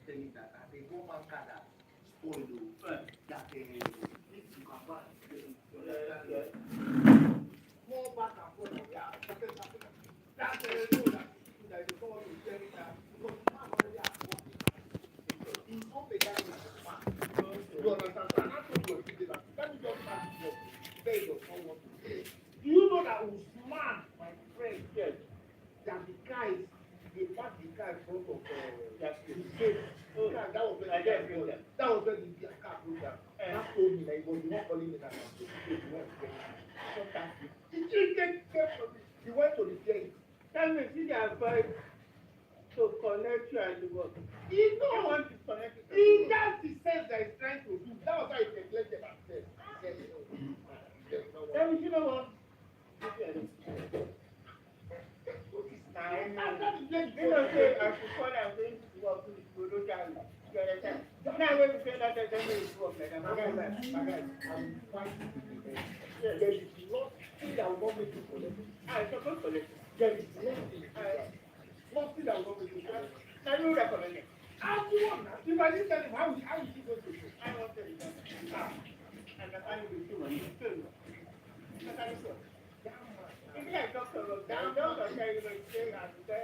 telling that they go one car that spoiled that they need to come back. More back and forth. Yeah, that's the rule that there is someone who is telling that because the man already has worked. He's not the guy who is man. You understand? So I'm not sure you are thinking that. Let me just start the job. There you go. Do you know that Usman, my friend, yes, that the guys, they parked the car in front of the gate. That was when the car broke down. That told me that he was the one calling me that he went to the gate. Tell me, see the advice to connect you and the work. He knows. He has the sense that he's trying to do. That was how he neglected himself. Tell me, you know what? You know, say, I should call and going to work with Production. You understand? Now, when you say that, then it's work. My guys, I'm fighting with the there is nothing that will not make you collect. I suppose collect. There is nothing that will not make you collect. Now, you recommend it. How do you want that? If I didn't tell him, how is he going to do? I won't tell you that. And the time will do money. That's how it's work. If you like doctor, down, doctor, tell you like say, and say,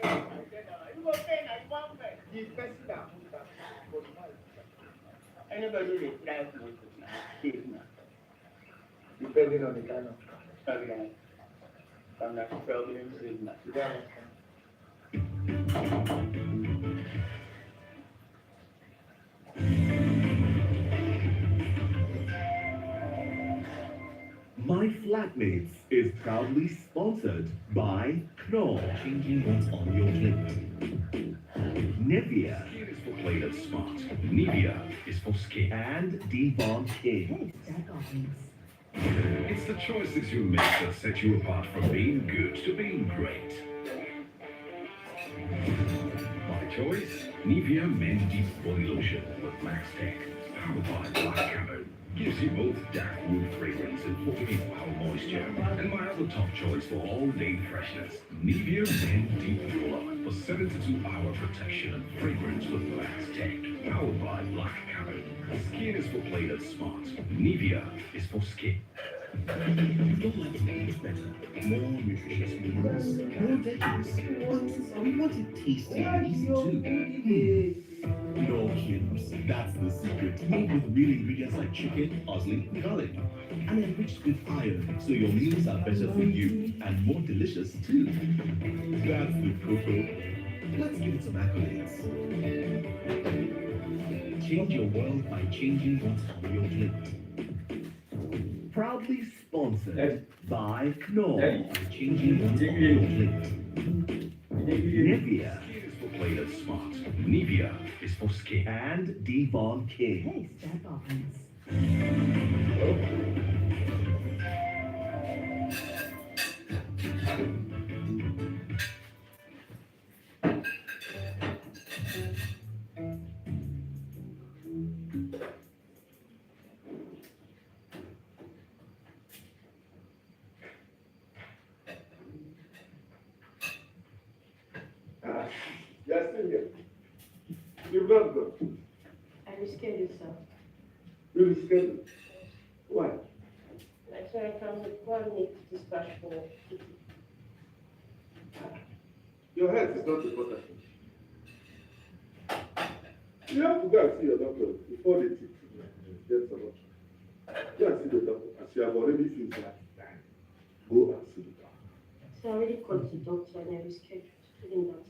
you go pay like one man. The person that put that was my. Anybody will try to make it now. Safe now. Depending on the kind of Okay. I'm not struggling with that. My Flatmates is proudly sponsored by Knorr. Changing what's on your plate. Nivea is for plain and smart. Nivea is for skin. And Devon King. It's the choices you make that set you apart from being good to being great. My choice, Nivea Men Deep Body Lotion with Max Tech, powered by Black Camo. Gives you both dark wood fragrance and 48-hour moisture. And my other top choice for all-day freshness, Nivea Men Deep Roll-Up for 72-hour protection and fragrance with Max Tech, powered by Black Camo. Skin is for plain and smart. Nivea is for skin. You don't like to make it better, more nutritious minerals, more veggies, but we want it tasty and easy too. No cubes, that's the secret. Made with real ingredients like chicken, parsley, garlic, and enriched with iron, so your meals are better for you and more delicious too. That's the cocoa. Let's give it some accolades. Change your world by changing what's on your plate. Proudly sponsored by Knorr. Changing what's on your plate. Nivea is for plain and smart. Nivea is for skin. And Devon King. Hey, step offense. You're still here. You've not gone. I rescheduled, sir. You reschedule. Why? Like, sir, I can go and make dispatch for Kitty. Your health is not important. You have to go and see your doctor before they treat you. Get some option. Go and see the doctor. As you have already feel that time, go and see the doctor. So I already called the doctor and I rescheduled. Feeling that.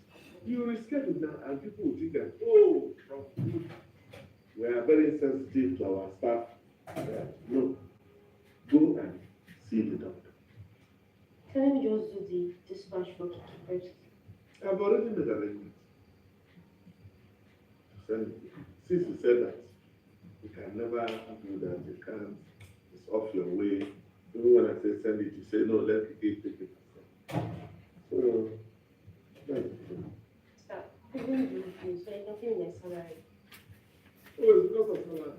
You reschedule now, and people will think that, oh, we are very sensitive to our staff. No. Go and see the doctor. Can we just do the dispatch for Kitty first? I've already made arrangements. Since you said that, you can never do that, you can't, it's off your way. Even when I say send it, you say, no, let me take it. So, that's it. Stop. I didn't do it, so I don't feel my salary. Oh, it's because of salary.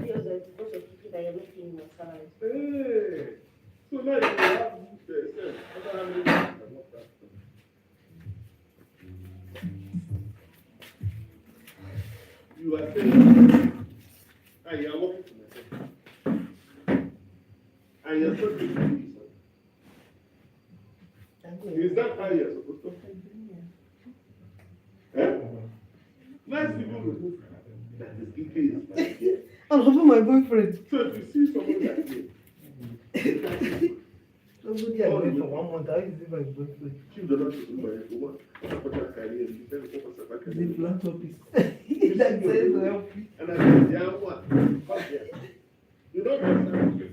Because of Kitty that you're not paying my salary. Hey! So now you have You are saying, and you are working for myself. And you're supposed to do this. Is that how you're supposed to? Eh? Nice people remove that is PK is like I'm having my boyfriend. So if you see someone like me, Nobody agreed for 1 month. How is it my boyfriend? you do not do my woman. What your career is, you tell me what's your The career. philanthropist. He like says to help you. And I said, yeah, what? Come here. You don't understand.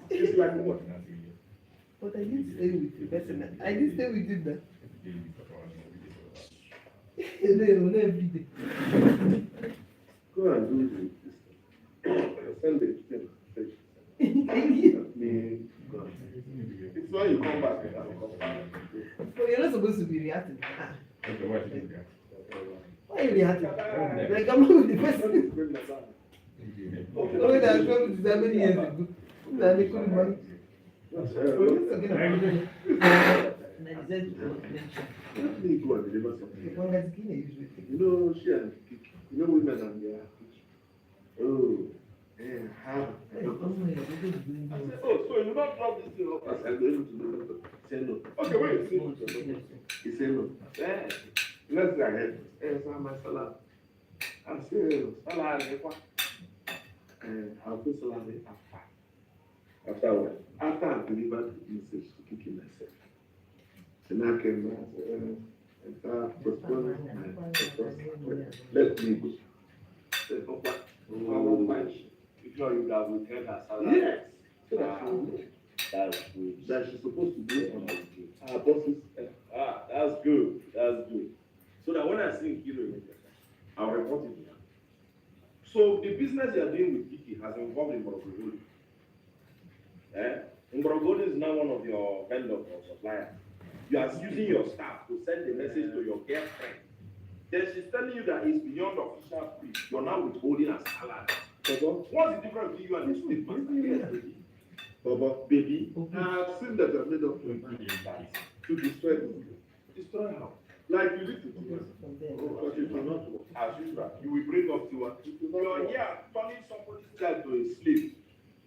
It's like what? But I didn't stay with you. Person. I didn't stay with you now. No, every day. Go and do this. Send it. Thank you. Me, God. It's when you come back, I will come back. But you're not supposed to be reacting. Why are you reacting? Like I'm not with the person. Oh, that's from 7 years ago. That they couldn't manage. Let go and deliver something. One guy's skin usually. You know, she and you know women and their oh, and how? I said, oh, so you not drop this thing off as I'm going to do that. Say no. Okay, wait, he said no. Yeah. Let's go ahead. Hey, it's my salad. I said, salad, and I'll put salad after. After what? After I delivered the message to Kiki myself. And I came back and said, postpone let me go. Said, oh, what? If not, you would have withheld her salary. Yes. So that she will know That's good. that she's supposed to do it on her bosses. That's good. That's good. So that when I see Kilo, I'll report it to her. So the business you are doing with Kiki has involved in Morogoro. Morogoro is now one of your vendors or suppliers. You are using your staff to send a message to your girlfriend. Then she's telling you that it's beyond official fee. You're now withholding her salary. What's the difference between you and the state master? Baba, baby, I've seen that I've made up my mind to destroy them. Destroy how? Like you need to do it. But it will not work. As usual, you will bring up to her. You're here turning somebody's child to a slave.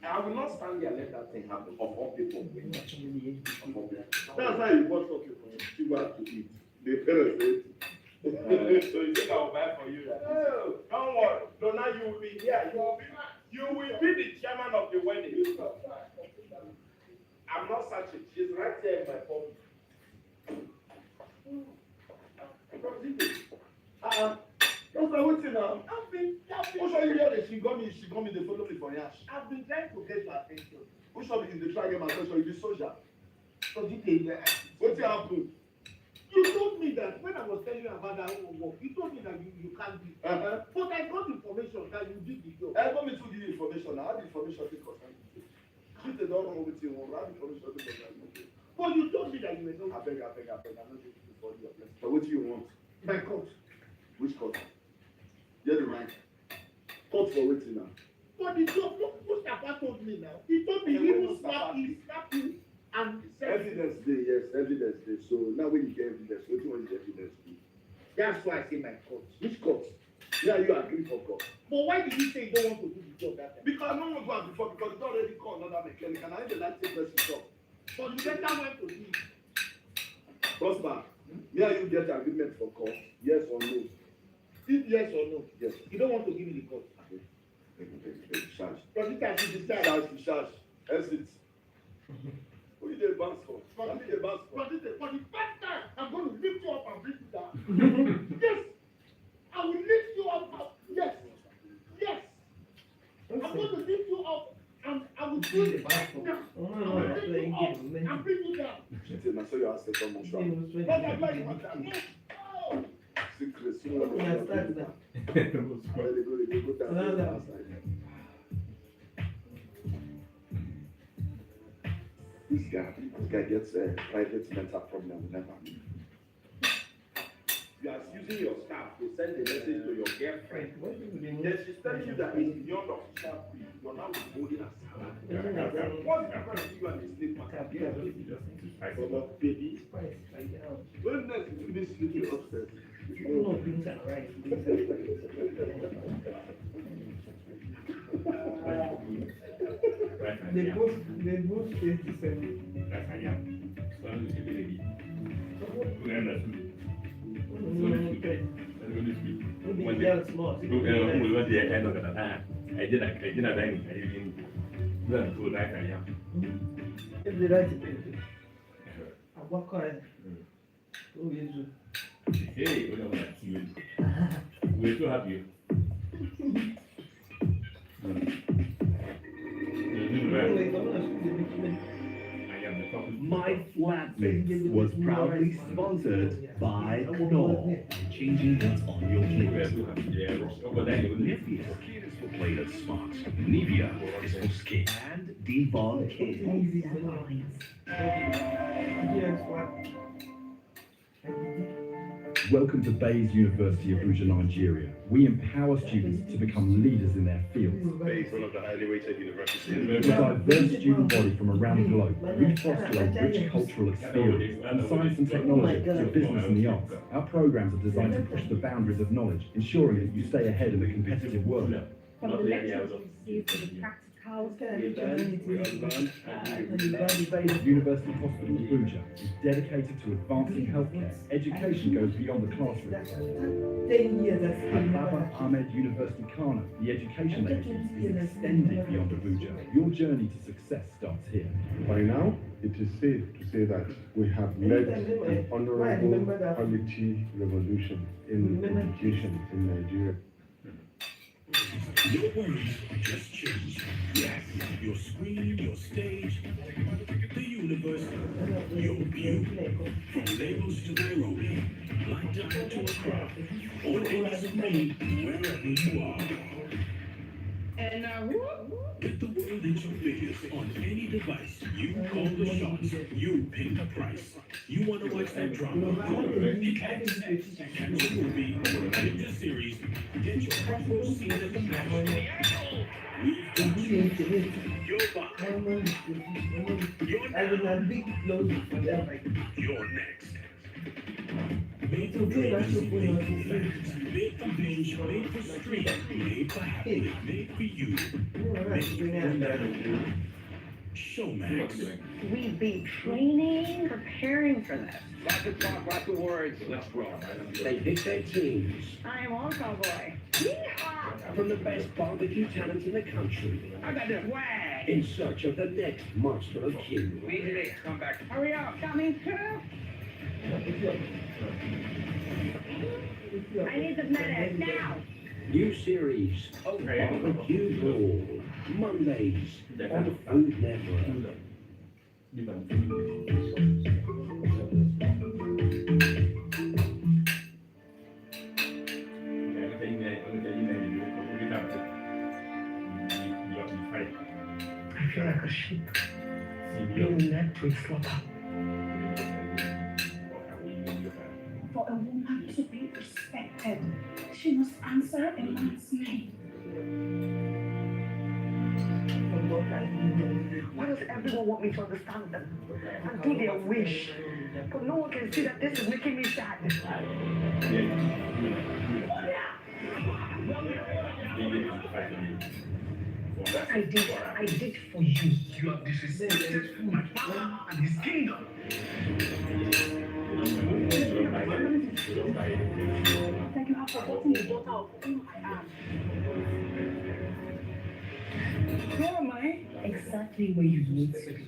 I will not stand there and let that thing happen of all people. That's how you bought something from Cuba to eat. The parents ate. So you think I will buy for you? No, don't worry. No, now you will be here. You will be the chairman of the wedding. I'm not searching. She's right here in my phone. That's my waiting now. I've been Who show you here that she got me the follow me for yash. trying to get your attention. Who show me the try get my attention, you be soldier. So you take What's happened? You told me that when I was telling you about that work, you told me that you can't do it. But I got information that you did the job. I want me to give you information. I have the information to concern you. She they don't know with you. I have information to concern you. But you told me that you were not. I beg. I'm not going to for your place. But what do you want? My court. Which court? Get the right. Court for waiting now. But the job, look, Mustafa told me now. He told me he will slap you and said, Evidence day, yes, evidence day. So now when you get evidence, what do you want the evidence to? that's why I say my court. Which court? Yeah, you agree for court. But why did you say you don't want to do the job that time? Because no one go out before because it's already called another mechanic and I need the light take person job. But you better went to do it. Prosper, me and you get agreement for court, yes or no? If yes or no, Yes. you don't want to give me the court. Charge. Prosecutor should decide. Charge. Exit. Who you dey bounce for? Who you dey bounce for? Prosecutor, for the first time, I'm going to lift you up and bring you down. Yes, I will lift you up. Yes, yes. I'm going to lift you up and I will do it now. I will lift you up and bring you down. She say na so your ancestor must try. But I'm like, oh. Secret. Yeah, start now. They go down outside. This guy gets a private mental problem. Never. You are using using your staff to send a message to your girlfriend. Then she's telling you that it's beyond official brief. You're now withholding a salary. What's the difference between you and a slave master? But baby, when next you finish sleeping upstairs? They both taste the same. That's how I am. So I'm just a baby. We are not food. When they went the end of the time, I did a dining. I didn't learn to like I am. If they write it, I work on it. Oh, yes. Hey, what about you? We're so happy. My Flatmix was proudly sponsored by Knorr, changing what's on your plate. Nivea skin is for players smart. Nivea is for skin. And Devon King. Yes, what? Welcome to Bayes University of Abuja, Nigeria. We empower students to become leaders in their fields. Bayes, one of the highly rated universities. With a diverse student body from around the globe, we foster a rich cultural experience from science and technology to business and the arts. Our programs are designed to push the boundaries of knowledge, ensuring that you stay ahead in the competitive world. From the lectures we receive to the practicals. Bayes University Hospital Abuja is dedicated to advancing healthcare. Education goes beyond the classroom. 10 years At Baba Ahmed University Kana, the education agency is extended beyond Abuja. Your journey to success starts here. By now, it is safe to say that we have led an honorable quality revolution in education in Nigeria. Your words just changed. Yes, your screen, your stage, the universe, your view. From Lagos to Nairobi, London to Accra, on any screen, wherever you are. And Get the world at your fingertips on any device. You call the shots. You pick the price. You want to watch that drama? Pick X. Catch a movie. Pick the series. Get your front row seat at the match. We've got you. Your back. You're next. Made for dreams, made for facts, made for binge, made for stream, made for happiness, made for you, made for Showmax. we've been training, preparing for this. Lots of talk, lots of words. Let's roll. They pick their teams I am all cowboy. from the best barbecue talents in the country I got the swag. in search of the next monster of king. Come back. Hurry up, coming through. I need the minute now. New series, Barbecue Brawl, Mondays on the Food Network. I feel like a sheep being led to slaughter. For a woman to be respected, she must answer a man's name. Why does everyone want me to understand them and do their wish? But no one can see that this is making me sad. What I did for you. You have disrespected my father and his kingdom. Thank you have forgotten the daughter of whom I am. Where am I? Exactly where you need to be.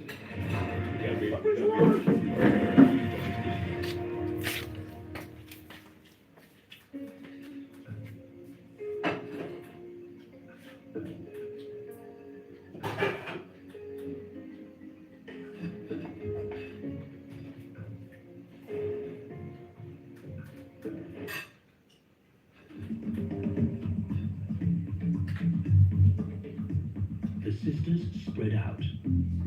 The sisters spread out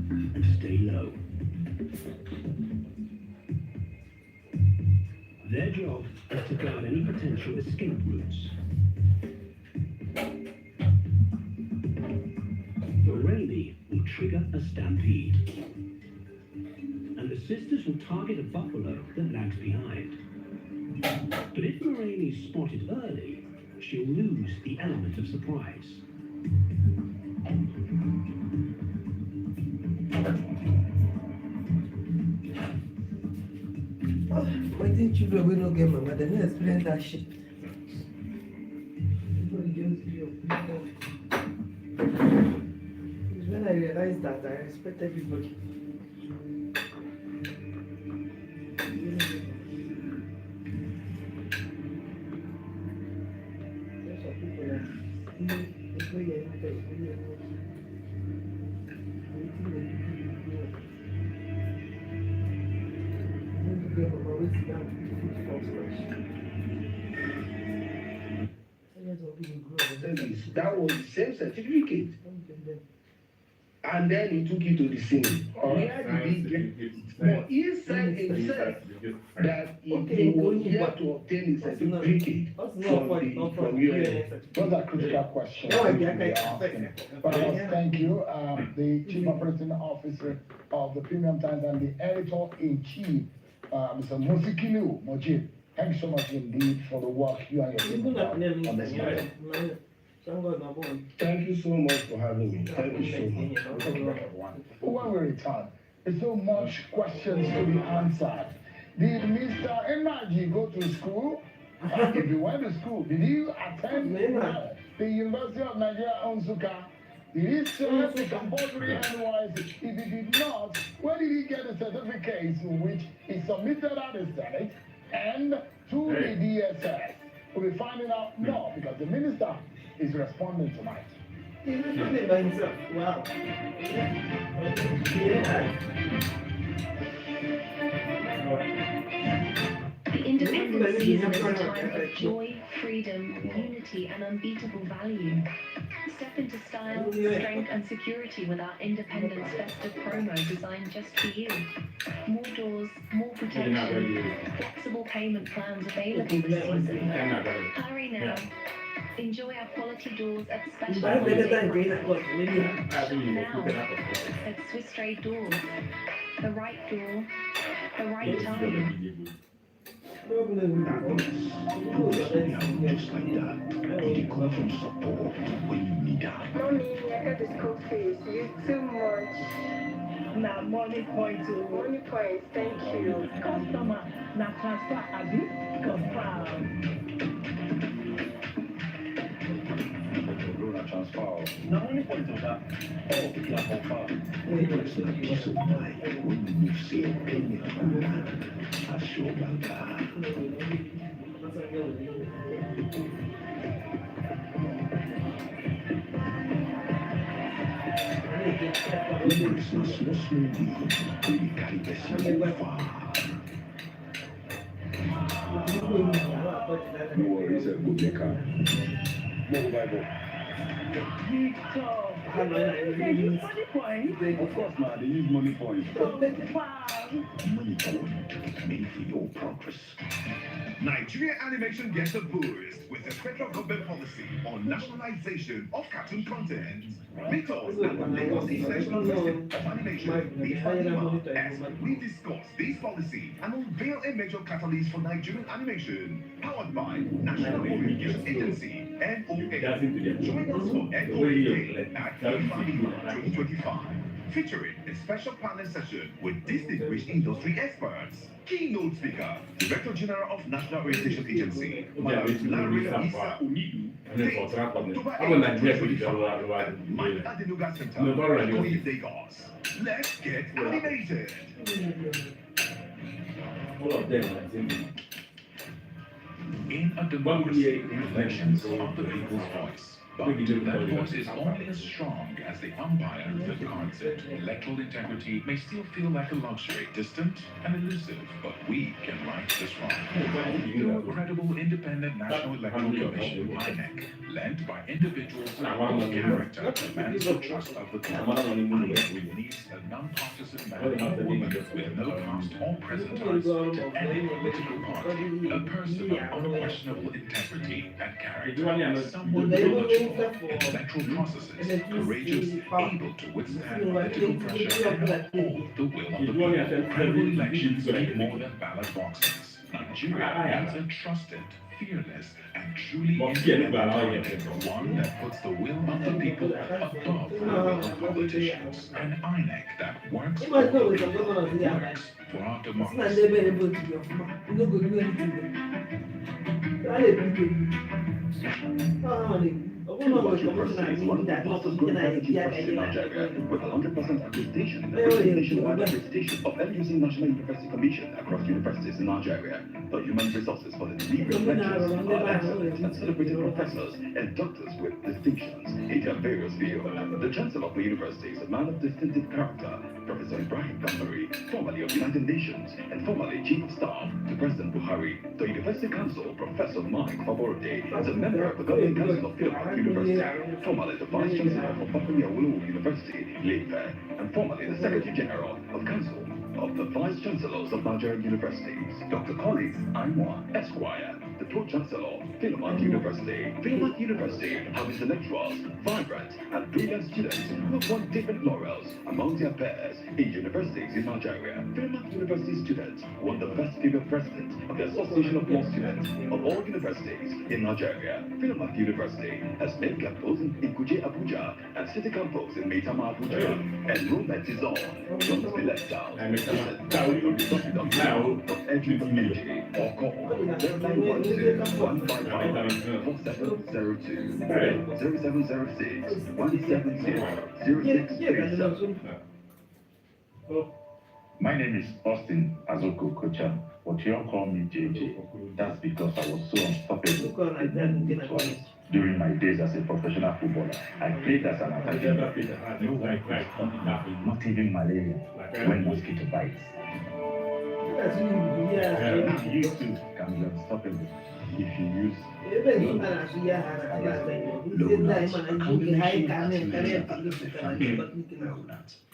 and stay low. Their job to guard any potential escape routes. Rainy will trigger a stampede. And the sisters will target a buffalo that lags behind. But if Moraine is spotted early, she'll lose the element of surprise. Why didn't you go no get mama? Then explain that shit. It's when I realized that I respect everybody. That was the same certificate. And then he took it to the scene. Where did he get it? But he said himself that he was here to obtain his certificate from UNS. Those are critical questions. But I must thank you, the Chief Operating Officer of the Premium Times and the Editor-in-Chief, Mr. Musikilu Mojib. Thank you so much indeed for the work you and your team have done on this matter. Thank you so much for having me. Thank you so much. When we return, there's so much questions to be answered. Did Mr. Enaji go to school? If you went to school, did you attend the University of Nigeria, Nsukka? Did he serve the compulsory NYSC? If he did not, where did he get the certificates which he submitted at the Senate and to the DSS? We'll be finding out more because the minister is responding tonight. Wow. The independence season is a time of joy, freedom, unity, and unbeatable value. Step into style, strength, and security with our Independence Festive promo designed just for you. More doors, more protection, flexible payment plans available this season. Hurry now. Enjoy our quality doors at special Shop now at Swiss Trade Doors. The right door, the right time. Just like that. It come from support when you need that. Mommy, I got the school fees. You too much. Now, money point to Money points, thank you. customer. Now, transfer, Abi, confirm. Transfer. Not only point to that. Oh, yeah, confirm. It's a peace of mind when you see a penny from that. I sure about that. Christmas must really carry the so far. No worries, I'll go check out. More Bible. Money point. Of course, man, they use money points. Wow. Money point, made for your progress. Nigeria Animation gets a boost with the federal government policy on nationalization of cartoon content. Because at the Lagos East National System of Animation, as we discuss this policy and unveil a major catalyst for Nigerian animation, powered by National Communication Agency, NOA. Join us for NOA Day at IFA 2025. Featuring a special panel session with distinguished industry experts. Keynote speaker, Director General of National Orientation Agency, Madam Larry Issa Onidu. Date, October 8, 2025, at Mike Adenuga Center, Ikoyi, Lagos. Let's get animated. All of them, I think. In a democracy, reflections of the people's voice. But that force is only as strong as the umpire that guards it. Electoral integrity may still feel like a luxury, distant and elusive, but we can right this wrong. Through a credible, independent National Electoral Commission, INEC, led by individuals whose character demands the trust of the people. INEC needs a non-partisan man or woman with no past or present ties to any political party, a person of unquestionable integrity and character, someone knowledgeable in electoral processes, courageous, able to withstand political pressure, and uphold the will of the people. Credible elections need more than ballot boxes. Nigeria needs a trusted, fearless, and truly independent candidate, one that puts the will of the people above the will of politicians. An INEC that works for the people, works for our democracy. University is one of the fastest growing private universities in Nigeria, with 100% accreditation and nationwide accreditation of LUC National University Commission across universities in Nigeria. The human resources for the delivery of lectures are excellent and celebrated professors and doctors with distinctions in their various fields. The Chancellor of the university is a man of distinctive character, Professor Ibrahim Gambari, formerly of United Nations and formerly Chief of Staff to President Buhari. The University Council, Professor Mike Faborode, is a member of the Governing Council of Philip University, formerly the Vice Chancellor of Bakari Awolowo University, Ife, and formerly the Secretary General of Council of the Vice Chancellors of Nigerian Universities, Dr. Collins Anwa, Esquire, the Pro-Chancellor, Philomath University. Philomath University have intellectuals, vibrant and brilliant students who have won different laurels among their peers in universities in Nigeria. Philomath University students won the best female president of the Association of Law Students of all universities in Nigeria. Philomath University has main campus in Kuje, Abuja, and city campus in Maitama, Abuja. Enrollment is on. Don't be left out. Visit www.edu.ng or call 0706-170-0637. My name is Austin Azoko Kocha, but you all call me JJ. That's because I was so unstoppable. During my days as a professional footballer, I played as an attacking midfielder. No one could stop me, not even malaria, when mosquito bites. You too can be unstoppable if you use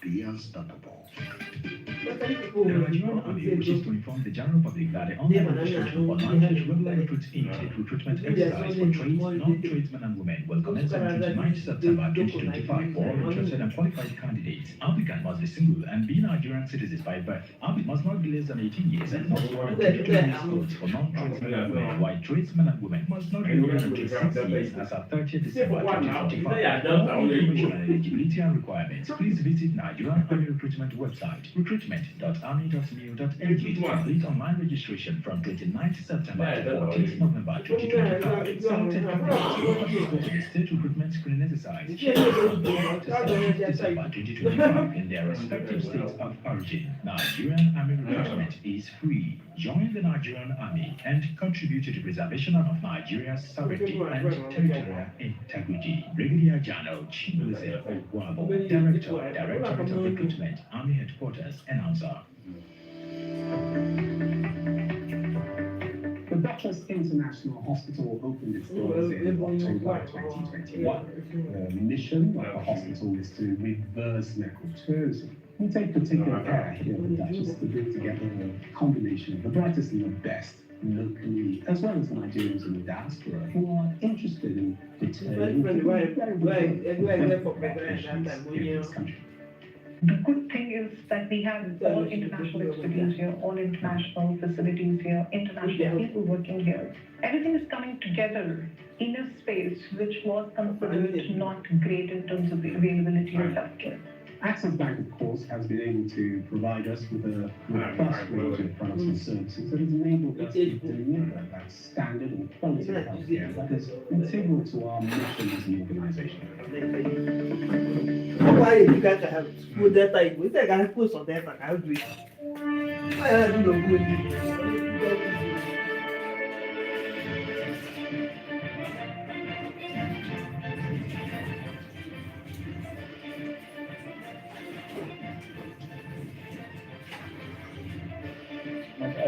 the unstoppable. The Nigerian Army wishes to inform the general public that the online registration for non-trade regular recruit intake recruitment exercise for trades, non-tradesmen and women will commence on 29 September 2025 for all interested and qualified candidates. Applicant must be single and be Nigerian citizens by birth. Applicant must not be less than 18 years and must wear 22 years old for non-tradesmen and women, while tradesmen and women must not be older than 26 years as of 30th December 2025. For more information on eligibility and requirements, please visit Nigerian Army Recruitment website, recruitment.army.mil.ng to complete online registration from 29th September to 14th November 2025. Selected candidates will participate in the state recruitment screening exercise to 7th December 2025 in their respective states of origin. Nigerian Army Recruitment is free. Join the Nigerian Army and contribute to the preservation of Nigeria's sovereignty and territorial integrity. Brigadier General Chibueze Ogwabo, Directorate of Recruitment, Army Headquarters, announcer. The Buttress International Hospital opened its doors in October 2021. The mission of the hospital is to reverse medical tourism. We take particular care here at the Duchess to bring together a combination of the brightest and the best locally, as well as Nigerians in the diaspora who are interested in returning to this country. The good thing is that we have all international expertise here, all international facilities here, international people working here. Everything is coming together in a space which was considered not great in terms of the availability of healthcare. Access Bank, of course, has been able to provide us with a robust range of products and services that has enabled us to deliver that standard and quality of healthcare that is integral to our mission as an organization. Why you guys have school data? We take our school so data. How do it? Why are you doing it?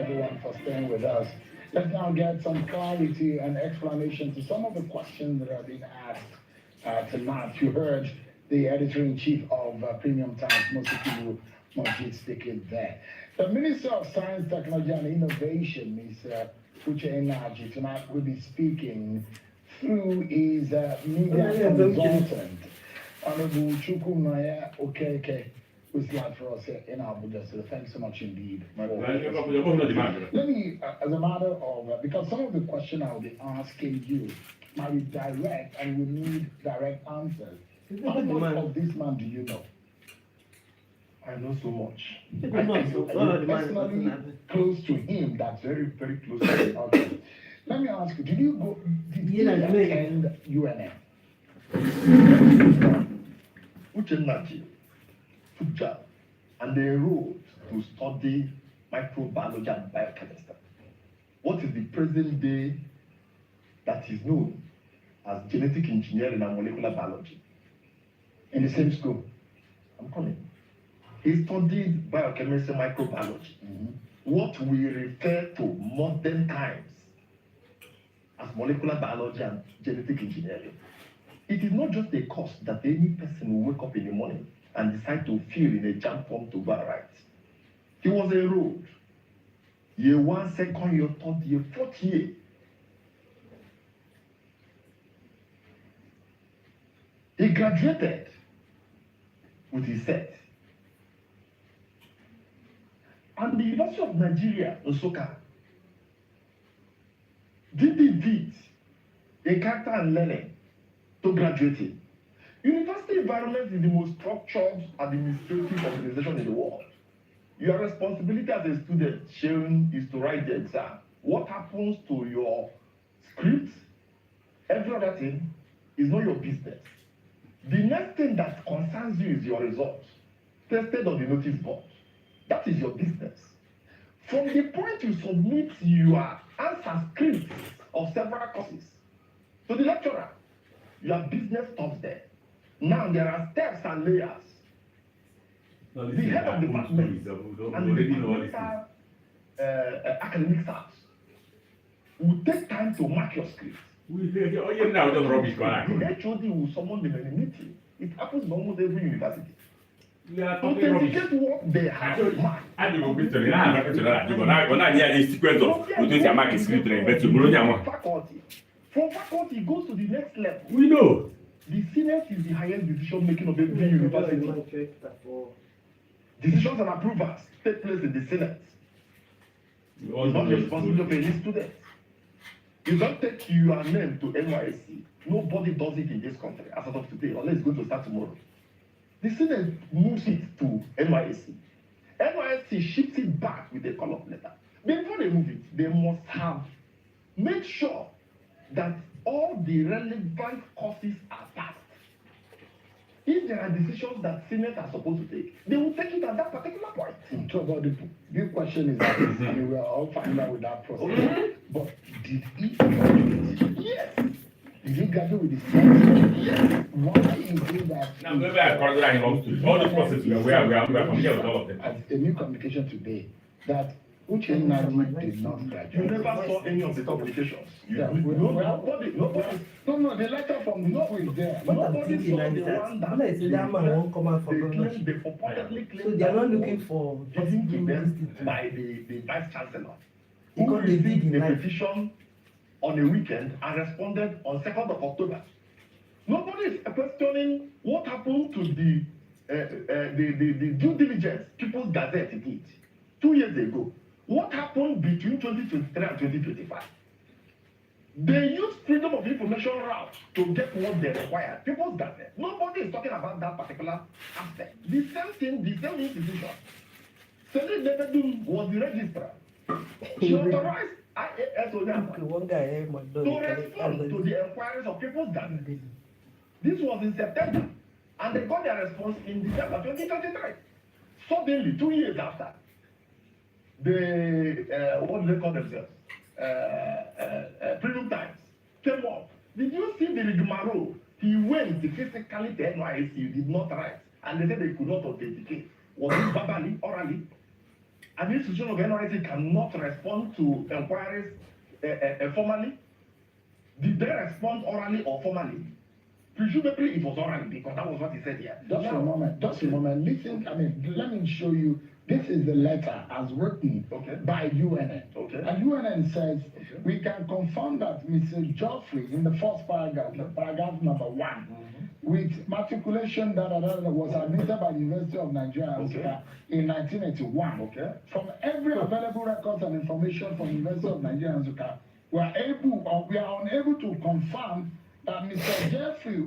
everyone for staying with us. Let's now get some clarity and explanation to some of the questions that have been asked tonight. You heard the editor-in-chief of Premium Times, Mosikibu Majid, speaking there. The Minister of Science, Technology and Innovation, Ms. Uche Enaji, tonight will be speaking through his media consultant, Honorable Chukwumaya Okeke, who's live for us in Abuja. So thanks so much indeed. Let me, as a matter of, because some of the questions I'll be asking you might be direct and we need direct answers. How much of this man do you know? I know so much. I'm personally close to him. That's very, very close to him. Okay. Let me ask you, did you attend UNM? Uchennachi took job and they enrolled to study microbiology and biochemistry. What is the present day that is known as genetic engineering and molecular biology? In the same school? I'm coming. He studied biochemistry, microbiology, what we refer to modern times as molecular biology and genetic engineering. It is not just a course that any person will wake up in the morning and decide to fill in a jam form to go right. He was enrolled. Year 1, 2nd year, 3rd year, 4th year. He graduated with his set. And the University of Nigeria, Nsukka, did a character and learning to graduate in. University environment is the most structured administrative organization in the world. Your responsibility as a student sharing is to write the exam. What happens to your scripts, every other thing, is not your business. The next thing that concerns you is your results, tested on the notice board. That is your business. From the point you submit your answer scripts of several courses to the lecturer, your business stops there. Now there are steps and layers. The head of the department and the departmental academic staff will take time to mark your script. The HOD will summon them in a meeting. It happens in almost every university. To authenticate what they have marked. From faculty, it goes to the next level. We know. The Senate is the highest decision making of every university. Decisions and approvals take place in the Senate. It's not the responsibility of any student. You don't take your name to NYSC. Nobody does it in this country as of today, unless it's going to start tomorrow. The Senate moves it to NYSC. NYSC ships it back with a call-up letter. Before they move it, they must have made sure that all the relevant courses are passed. If there are decisions that Senate are supposed to take, they will take it at that particular point. So about the big question is that, and we are all familiar with that process. Okay. But did he graduate? Yes. Did he graduate with his studies? Yes. Why is it that? Now, maybe I call that all those processes we are familiar with all of them. As a new communication today, that Uche Enaji did not graduate. You never saw any of the communications. Nobody, no, the letter from the school is there. Nobody saw the one that they purportedly claimed. So they are not looking for given to them by the vice chancellor, who because they received did the like petition on a weekend and responded on 2nd of October. Nobody is questioning what happened to the due diligence People's Gazette did 2 years ago. What happened between 2023 and 2025? They used freedom of information route to get what they required. People's Gazette. Nobody is talking about that particular aspect. The same thing, the same institution. Celine Lebedum was the registrar. She authorized IAS to respond to the inquiries of People's Gazette. This was in September, and they got their response in December 2023. Suddenly, 2 years after, what do they call themselves? Premium Times came up. Did you see the rigmarole? He went physically to NYSC, did not write, and they said they could not authenticate. Was it verbally, orally? an institution of NYSC cannot respond to inquiries formally? Did they respond orally or formally? Presumably it was orally because that was what he said here. Just a moment. Listen, let me show you. This is the letter as written by UNN. Okay. And UNN says, we can confirm that Mr. Geoffrey, in the first paragraph number 1, with matriculation was admitted by the University of Nigeria in 1981. Okay. From every available records and information from the University of Nigeria and Nsukka, we are unable to confirm that Mr. Geoffrey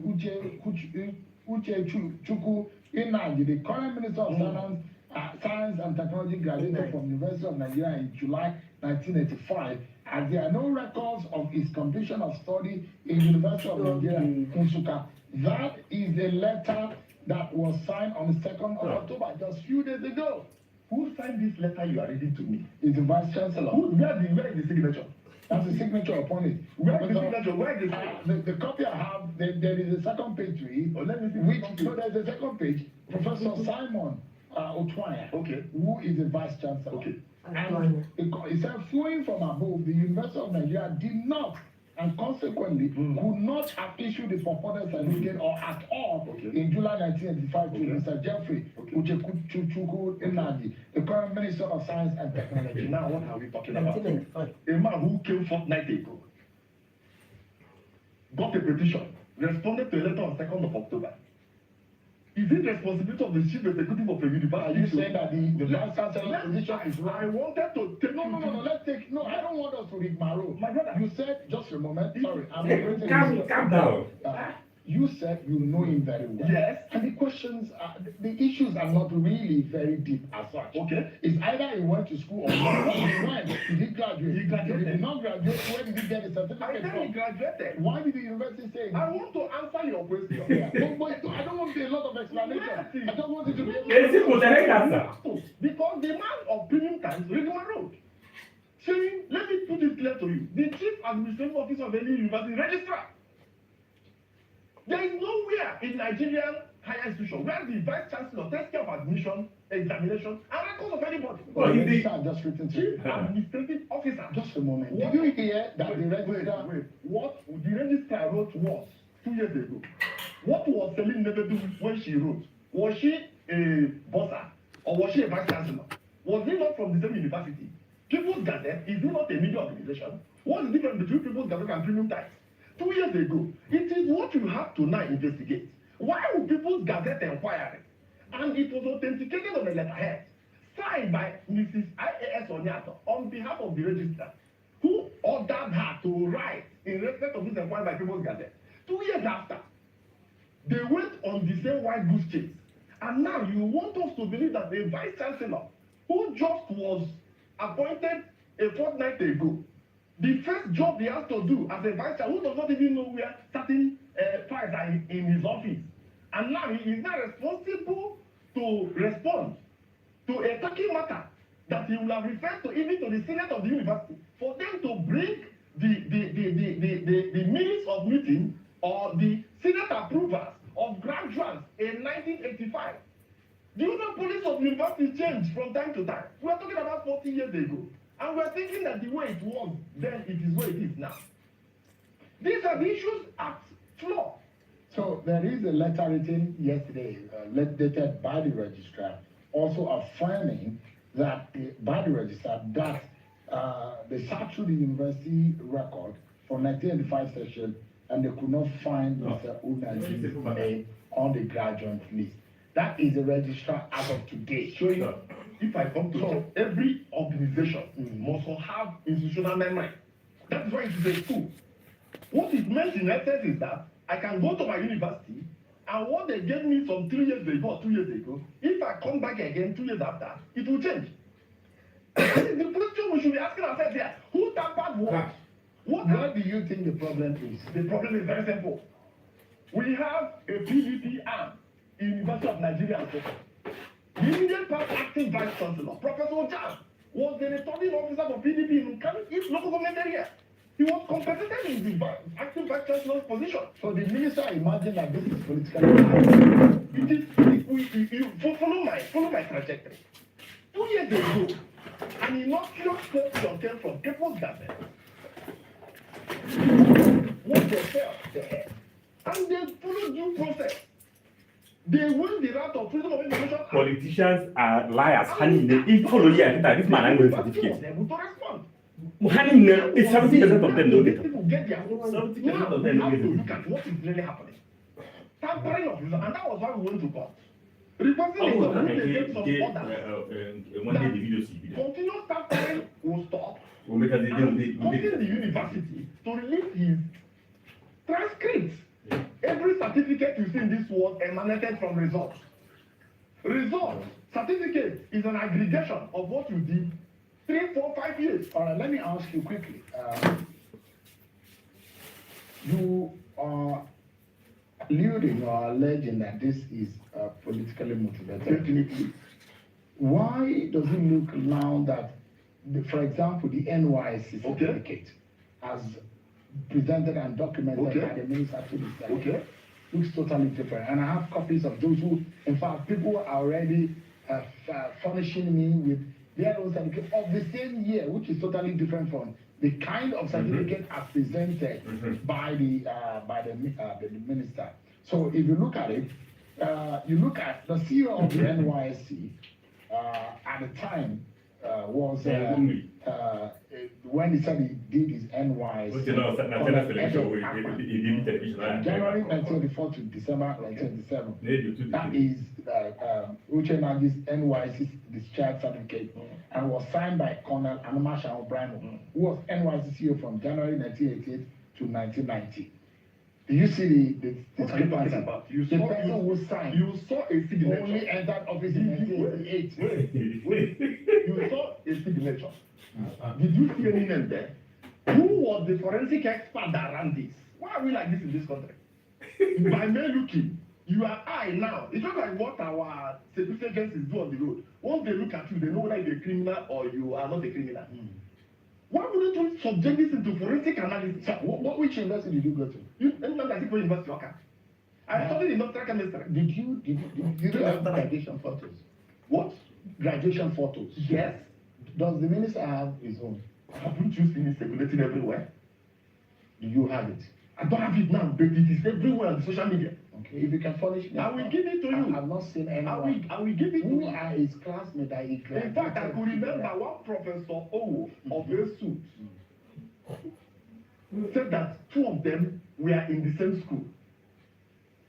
Uchechukwu Inaji, the current Minister of Science and Technology, graduated from the University of Nigeria in July 1985, as there are no records of his completion of study in the University of Nigeria in Nsukka. That is a letter that was signed on the 2nd of October, just a few days ago. Who signed this letter you are reading to me? It's the Vice Chancellor. Where is the signature? That's the signature upon it. Where is the signature? Where is it? The copy I have, there is a second page to it. Let me see. There's a second page. Professor Simon Otwaya, who is the Vice Chancellor. Okay. And it said, flowing from above, the University of Nigeria did not, and consequently could not have issued the purported certificate or at all in July 1985 to Mr. Geoffrey Uchechukwu Inaji, the current Minister of Science and Technology. Now, what are we talking about? A man who came fortnight ago, got a petition, responded to a letter on 2nd of October. Is it responsibility of the chief executive of a university? Are you saying that the Vice Chancellor's position is wrong? I wanted to take I don't want us to read Maro. My brother. You said, just a moment, sorry, I'm Calm down. You said you know him very well. Yes. And the questions, the issues are not really very deep as such. Okay. It's either he went to school or not. When did he graduate? He graduated. If he did not graduate, where did he get his certificate I said he from? graduated. Why did the university say? I want to answer your question. But I don't want a lot of explanation. I don't want it to be. Because the man of premium times read my road. Saying, let me put it clear to you. The chief administrative officer of any university registrar. There is nowhere in Nigerian higher institution where the vice chancellor takes care of admission, examination, and records of anybody. Well, just written to chief administrative officer. Just a moment. Did you hear that the registrar? What the registrar wrote was 2 years ago. What was Celine Nebedu when she wrote? Was she a bossa or was she a vice chancellor? Was he not from the same university? People's Gazette is not a media organization. What is the difference between People's Gazette and Premium Times? 2 years ago, it is what you have to now investigate. Why would People's Gazette inquiry? And it was authenticated on a letterhead signed by Mrs. IAS Onyato on behalf of the registrar, who ordered her to write in respect of this inquiry by People's Gazette. 2 years after, they went on the same white goose chase. And now you want us to believe that the vice chancellor, who just was appointed a fortnight ago, the first job he has to do as a vice chancellor, who does not even know where certain files are in his office, and now he is now responsible to respond to a talking matter that he will have referred to even to the senate of the university for them to bring the minutes of meeting or the senate approvals of graduates in 1985. The union police of the university changed from time to time. We are talking about 40 years ago. And we are thinking that the way it was then, it is where it is now. These are the issues at floor. So there is a letter written yesterday, dated by the registrar, also affirming that by the registrar that they searched through the university record for 1985 session and they could not find Mr. Unaji's name on the graduate list. That is the registrar as of today. Showing up. If I come to every organization must have institutional memory. That is why it is a school. What it meant in essence is that I can go to my university and what they gave me some 3 years ago or 2 years ago, if I come back again 2 years after, it will change. That is the question we should be asking ourselves here. Who tampered what? What do you think the problem is? The problem is very simple. We have a PDP arm in University of Nigeria. The immediate past acting vice chancellor, Professor Jam, was the returning officer for PDP in East local government area. He was compensated in the acting vice chancellor's position. So the minister imagined that this is political. Follow my trajectory. 2 years ago, An innocuous spokesman came from People's Gazette. What they felt there. And they followed due process. They win the right of freedom of information. Politicians are liars. If follow here, this man I'm going to certificate. They will to respond. It's 70% of them don't get People get their own. 70% of them Now, don't we have to get look at what is really happening. Tampering of results, and that was why we went to court. Reversing the law, we take some orders. One day the video see video. Continuous tampering will stop. We'll make a Causing the university to release his transcripts. Every certificate you see in this world emanated from results. Results, certificate is an aggregation of what you did 3, 4, 5 years. All right, let me ask you quickly. You are alluding or alleging that this is politically motivated. Definitely. Why does it look now that, for example, the NYSC certificate as presented and documented by the Minister to the looks totally different? And I have copies of those who, in fact, people are already furnishing me with their own certificate of the same year, which is totally different from the kind of certificate as presented by the minister. So if you look at it, you look at the CEO of the NYSC at the time was when he said he did his NYSC January 1984 to December 1987. That is Uche Nagi's NYSC discharge certificate and was signed by Colonel Anumasha O'Brien, who was NYSC CEO from January 1988 to 1990. Do you see the discrepancy? The person who signed You saw a signature. only entered office in 1988. Wait. You saw a signature. Did you see any name there? Who was the forensic expert that ran this? Why are we like this in this country? By mere looking, you are I now. It's not like what our security agencies do on the road. Once they look at you, they know whether you're a criminal or you are not a criminal. Why wouldn't you subject this into forensic analysis? Which university did you go to? University worker. I studied industrial chemistry. Did you have graduation photos? What? Graduation photos? Yes. Does the minister have his own? Haven't you seen it circulating everywhere? Do you have it? I don't have it now, but it is everywhere on social media. Okay, if you can furnish me. I will give it to you. I have not seen anyone. I will give it to Who you. are his classmates that he graduated? In fact, I could remember one professor of a suit said that 2 of them were in the same school.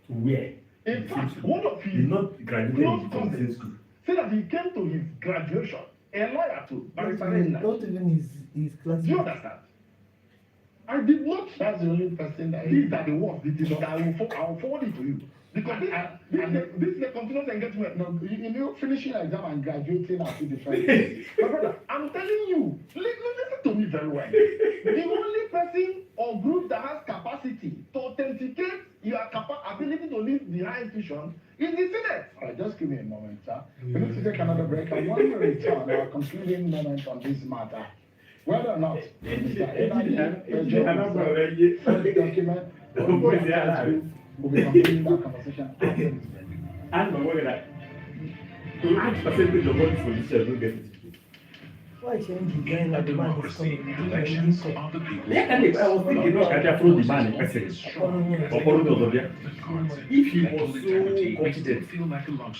Where? In fact, one of his Did not graduate from the same school. said that he came to his graduation, a lawyer too, Not even his class. Do you understand? I did not. That's the only person that These are the ones. I will forward it to you. Because this is a continuous engagement. No, you know, finishing an exam and graduating are two different things. My brother, I'm telling you, listen to me very well. The only person or group that has capacity to authenticate your ability to lead the higher institution is the Senate. All right, just give me a moment, sir. We need to take another break. I want to return our concluding moment on this matter. Whether or not Mr. document we'll be completing that conversation after this break. And my work that large percentage of all these politicians don't get it. Why change the guy like the man is coming? Elections are the people's I was thinking, no, I just throw the man in person. If he was so confident,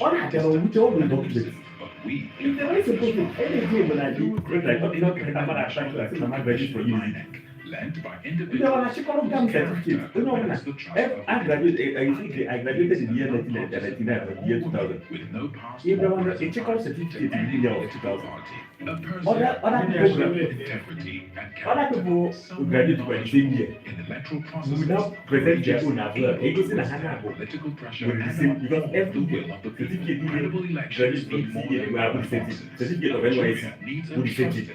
all I can which all the documents. If they were supposed to anything when I do, like what I'm not trying to like, I'm not ready for you. led by No, individuals. I graduated in the year 1999 or the year 2000. With no past If there was a check-out certificate in the year of 2000. a person Other people who graduate by the same year in electoral process will now present their own as well. It goes in a hand political pressure with the same, because every year, certificate even graduate from the year will have the same thing. Certificate of NYSC will be the same thing.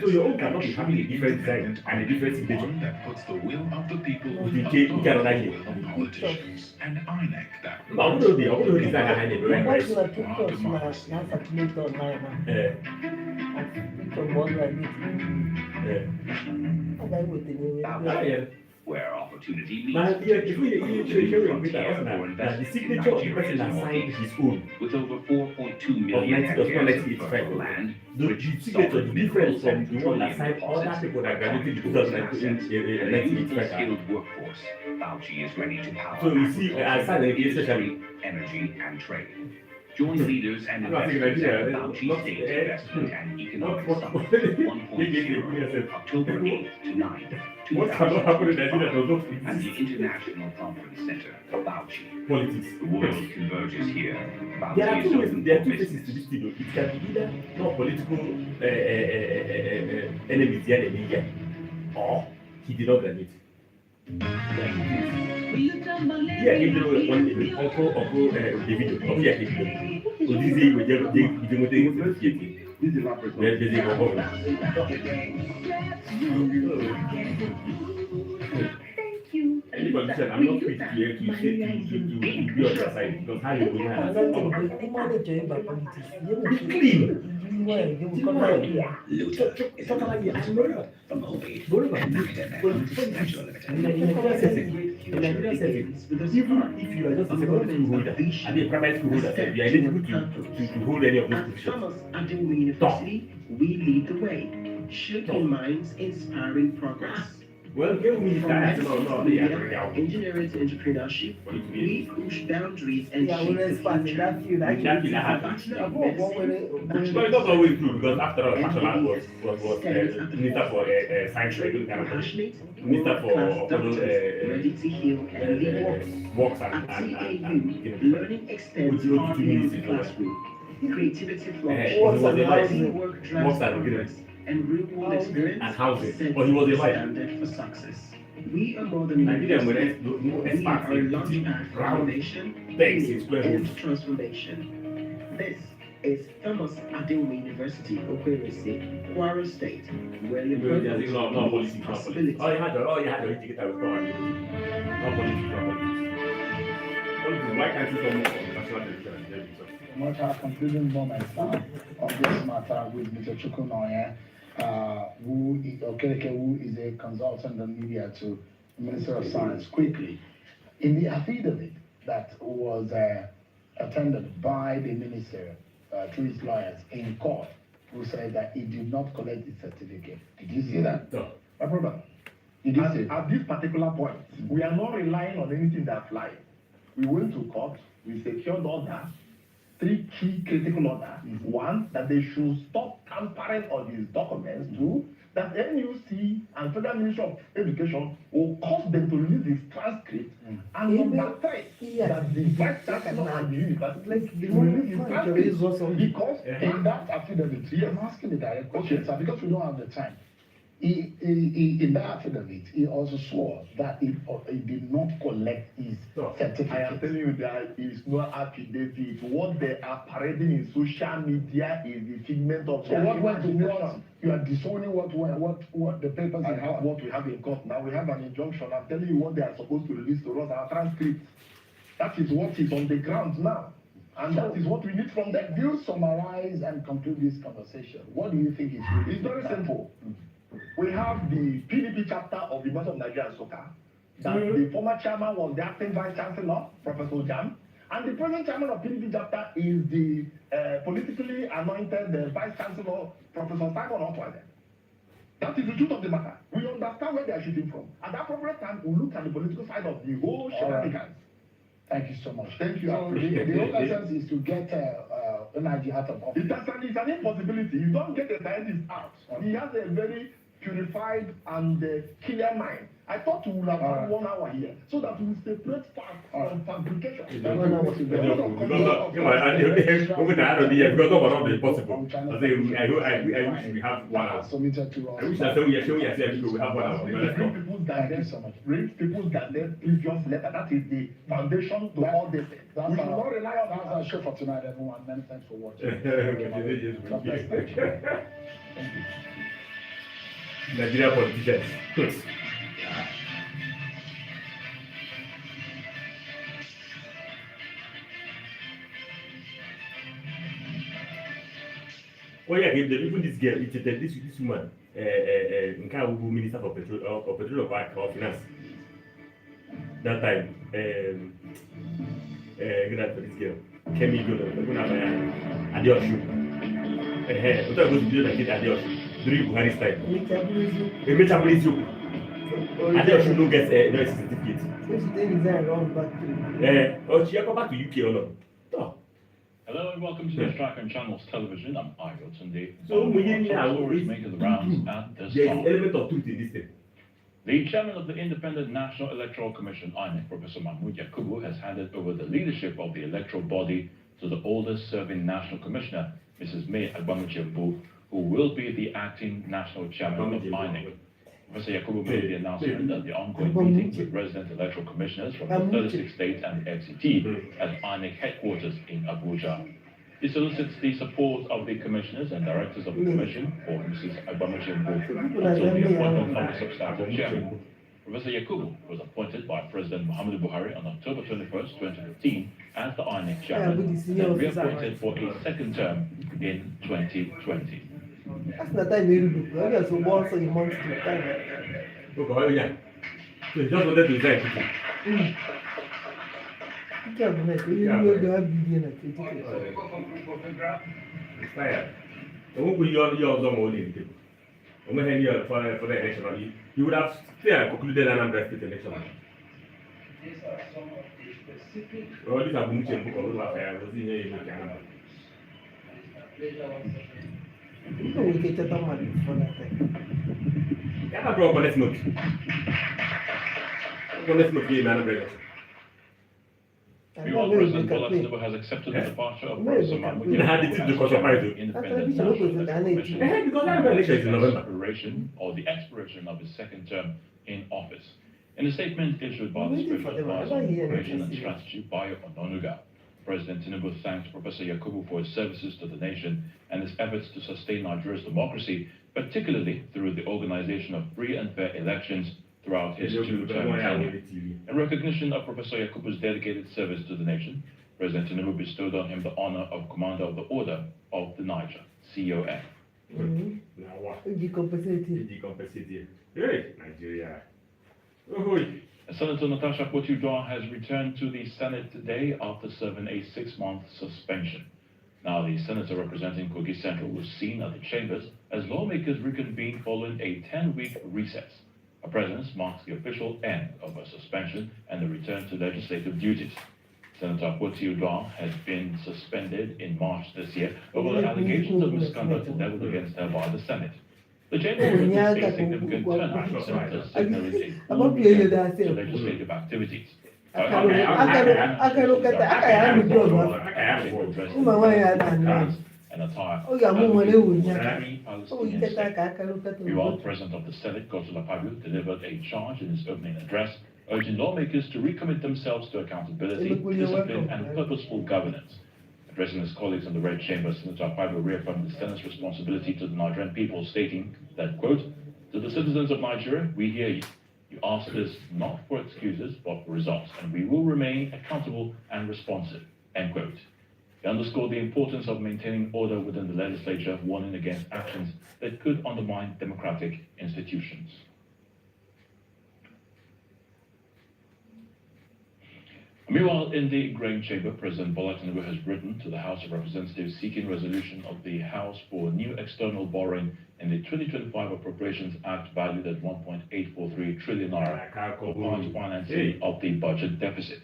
So your own cannot be having a different design and a different signature. One that puts the will of the people The above cake, the you can will like it. of politicians and INEC that I don't know the design behind it, right? What's the pictures now? Circulate online now. From one like this. Yeah. I like with the name. where opportunity meets Now, yeah, if we potential. with that, the signature of the person that signed his own With over 4.2 million of hectares of 1985 fertile land, the rich signature solid is different minerals from and the one that petroleum signed other deposits, people that graduated in tourist 2019 assets, and a youthful 1985. skilled workforce. Fauci is ready to power So you see, I started against industry, energy, and trade. Join leaders and investors at Fauci State Investment and Economic Summit 1.0, October 8th to 9th, What cannot happen in Nigeria does not at the exist. International Conference Center, Fauci. Politics. The world converges here. There are Fauci is two ways. open There are for two faces business. to this thing. Though. It can be either not political enemies here in India, or he did not graduate. Yeah, he did one Uncle David. Oh yeah, he did. So this is we just this is Thank you. any politician, I'm not fit here to say to be on your side because how you go now? Be clean. Even if you are just a secondary school holder and a primary school holder, you are eligible to hold any of those positions. Thomas Adewu University, we lead the way, shaping minds, inspiring progress. Well, give me From that. engineering to entrepreneurship, we push boundaries and shape the future. But it's not always true because after all, Fashola was Minister for Science, Minister for ready to heal and lead. works At and CAU, learning extends far beyond the classroom. Creativity flourishes, teamwork drives progress, and real-world experience and housing. sets But he was a the wife. standard for success. We are more than Nigeria university. will We expand are a launchpad for round innovation, things in healing, square and roots. transformation. This is Thomas Adewu University, Okwere, Kwara State, where your purpose No politics, meets no possibility. politics. All you had to ticket out with power. No politics, no politics. Politics, why can't you come on national television and tell me something? Much our concluding moments now on this matter with Mr. Chukwunoye, who is a consultant on media to the Minister of Science. Quickly, in the affidavit that was attended by the minister through his lawyers in court, who said that he did not collect the certificate. Did you see that? No. My brother, Did you see? at this particular point, we are not relying on anything that flies. We went to court, we secured order, 3 key critical orders. One, that they should stop tampering on these documents. 2, that NUC and Federal Ministry of Education will cause them to release this transcript. And number 3, that the Vice Chancellor and the university will release the transcript. Because in that affidavit, I'm asking the direct question, sir, because we don't have the time. He, in that affidavit, he also swore that he did not collect his certificate. I am telling you that it's not affidavit. What they are parading in social media is the figment of So what went to what? You are disowning what the papers I in have court. what we have in court now. We have an injunction. I'm telling you what they are supposed to release to us, our transcripts. That is what is on the ground now. And that is what we need from them. Do you summarize and conclude this conversation? What do you think is really? It's very simple. We have the PDP chapter of the University of Nigeria and Soka. That the former chairman was the acting vice chancellor, Professor Jam. And the present chairman of PDP chapter is the politically anointed vice chancellor, Professor Simon Otwale. That is the truth of the matter. We understand where they are shooting from. At the appropriate time, we'll look at the political side of the whole shenanigans. Thank you so much. Thank you. So the whole essence is to get energy out of office. It's an impossibility. You don't get a scientist out. He has a very purified and clear mind. I thought we would have had 1 hour here so that we will separate fact from fabrication. Submitted to us. Read people's direct previous letter. That is the foundation to all this. That's We should not rely on that's our show for tonight, everyone. Many thanks for watching. God bless. Thank you. Nigeria politicians. Oh yeah, even this girl, this woman, Nka Ubu, Minister for Petroleum or Finance, that time, good night for this girl. Kemi Godo, we're going to have Adeosun. We thought it was the video that did Adeosun during Buhari's time. We made a police joke. Adeosun don't get no certificate. So she didn't design around back to. Oh, she come back to UK or not? No. Hello and welcome to the Strachan Channels Television. I'm Igo Tunde. So we need now stories making the rounds at this there's time. an element of truth in this thing. The chairman of the Independent National Electoral Commission, INEC, Professor Mahmoud Yakubu, has handed over the leadership of the electoral body to the oldest serving national commissioner, Mrs. May Agbamuchembu, who will be the acting national chairman of INEC. Professor Yakubu made the announcement at the ongoing meeting with resident electoral commissioners from the 36 states and the FCT at INEC headquarters in Abuja. He solicits the support of the commissioners and directors of the commission for Mrs. Agbamuchembu until the appointment of the substantive chairman. Professor Yakubu was appointed by President Muhammadu Buhari on October 21st, 2015 as the INEC chairman and reappointed for a second term in 2020. That's not time you do. I guess we want some months to time. Okay, yeah. So you just wanted to resign. You can't make it. You know you have video and It's tired. I won't put your zone only in the table. I'm going to hand you for the election. You would have still concluded an Anambra State election. These are some of the specific. Oh, these are Bumuche book of I was in here in Canada. you know we get a money for that thing. Yeah, I brought a let's note. Let's note game Anambra. Meanwhile, President Bola Tinubu has accepted the departure of Professor Mahmoud Yakubu, Independent National Electoral Commission, because separation or the expiration of his second term in office. In a statement issued by the Special Advisor on Operation and Strategy, Bayo Ononuga, President Tinubu thanked Professor Yakubu for his services to the nation and his efforts to sustain Nigeria's democracy, particularly through the organization of free and fair elections throughout his two-term tenure. In recognition of Professor Yakubu's dedicated service to the nation, President Tinubu bestowed on him the honor of Commander of the Order of the Niger, CON. Now what? Decompensated. Hey, Nigeria. Senator Natasha Akpoti-Uduaghan has returned to the Senate today after serving a 6-month suspension. Now, the senator representing Kogi Central was seen at the chambers as lawmakers reconvened following a 10-week recess. Her presence marks the official end of her suspension and the return to legislative duties. Senator Akpoti-Uduaghan had been suspended in March this year over the allegations of misconduct leveled against her by the Senate. The chamber witnessed a significant turnout of senators signaling a full return to legislative activities. And attire. Meanwhile, President of the Senate, Godswill Akpabio, delivered a charge in his opening address, urging lawmakers to recommit themselves to accountability, discipline, and purposeful governance. Addressing his colleagues in the Red Chamber, Senator Akpabio reaffirmed the Senate's responsibility to the Nigerian people, stating that, quote, "To the citizens of Nigeria, we hear you. You asked us not for excuses, but for results, and we will remain accountable and responsive," end quote. He underscored the importance of maintaining order within the legislature, warning against actions that could undermine democratic institutions. Meanwhile, in the Grain Chamber, President Bola Tinubu has written to the House of Representatives seeking resolution of the House for new external borrowing in the 2025 Appropriations Act valued at 1.843 trillion naira for part financing of the budget deficit.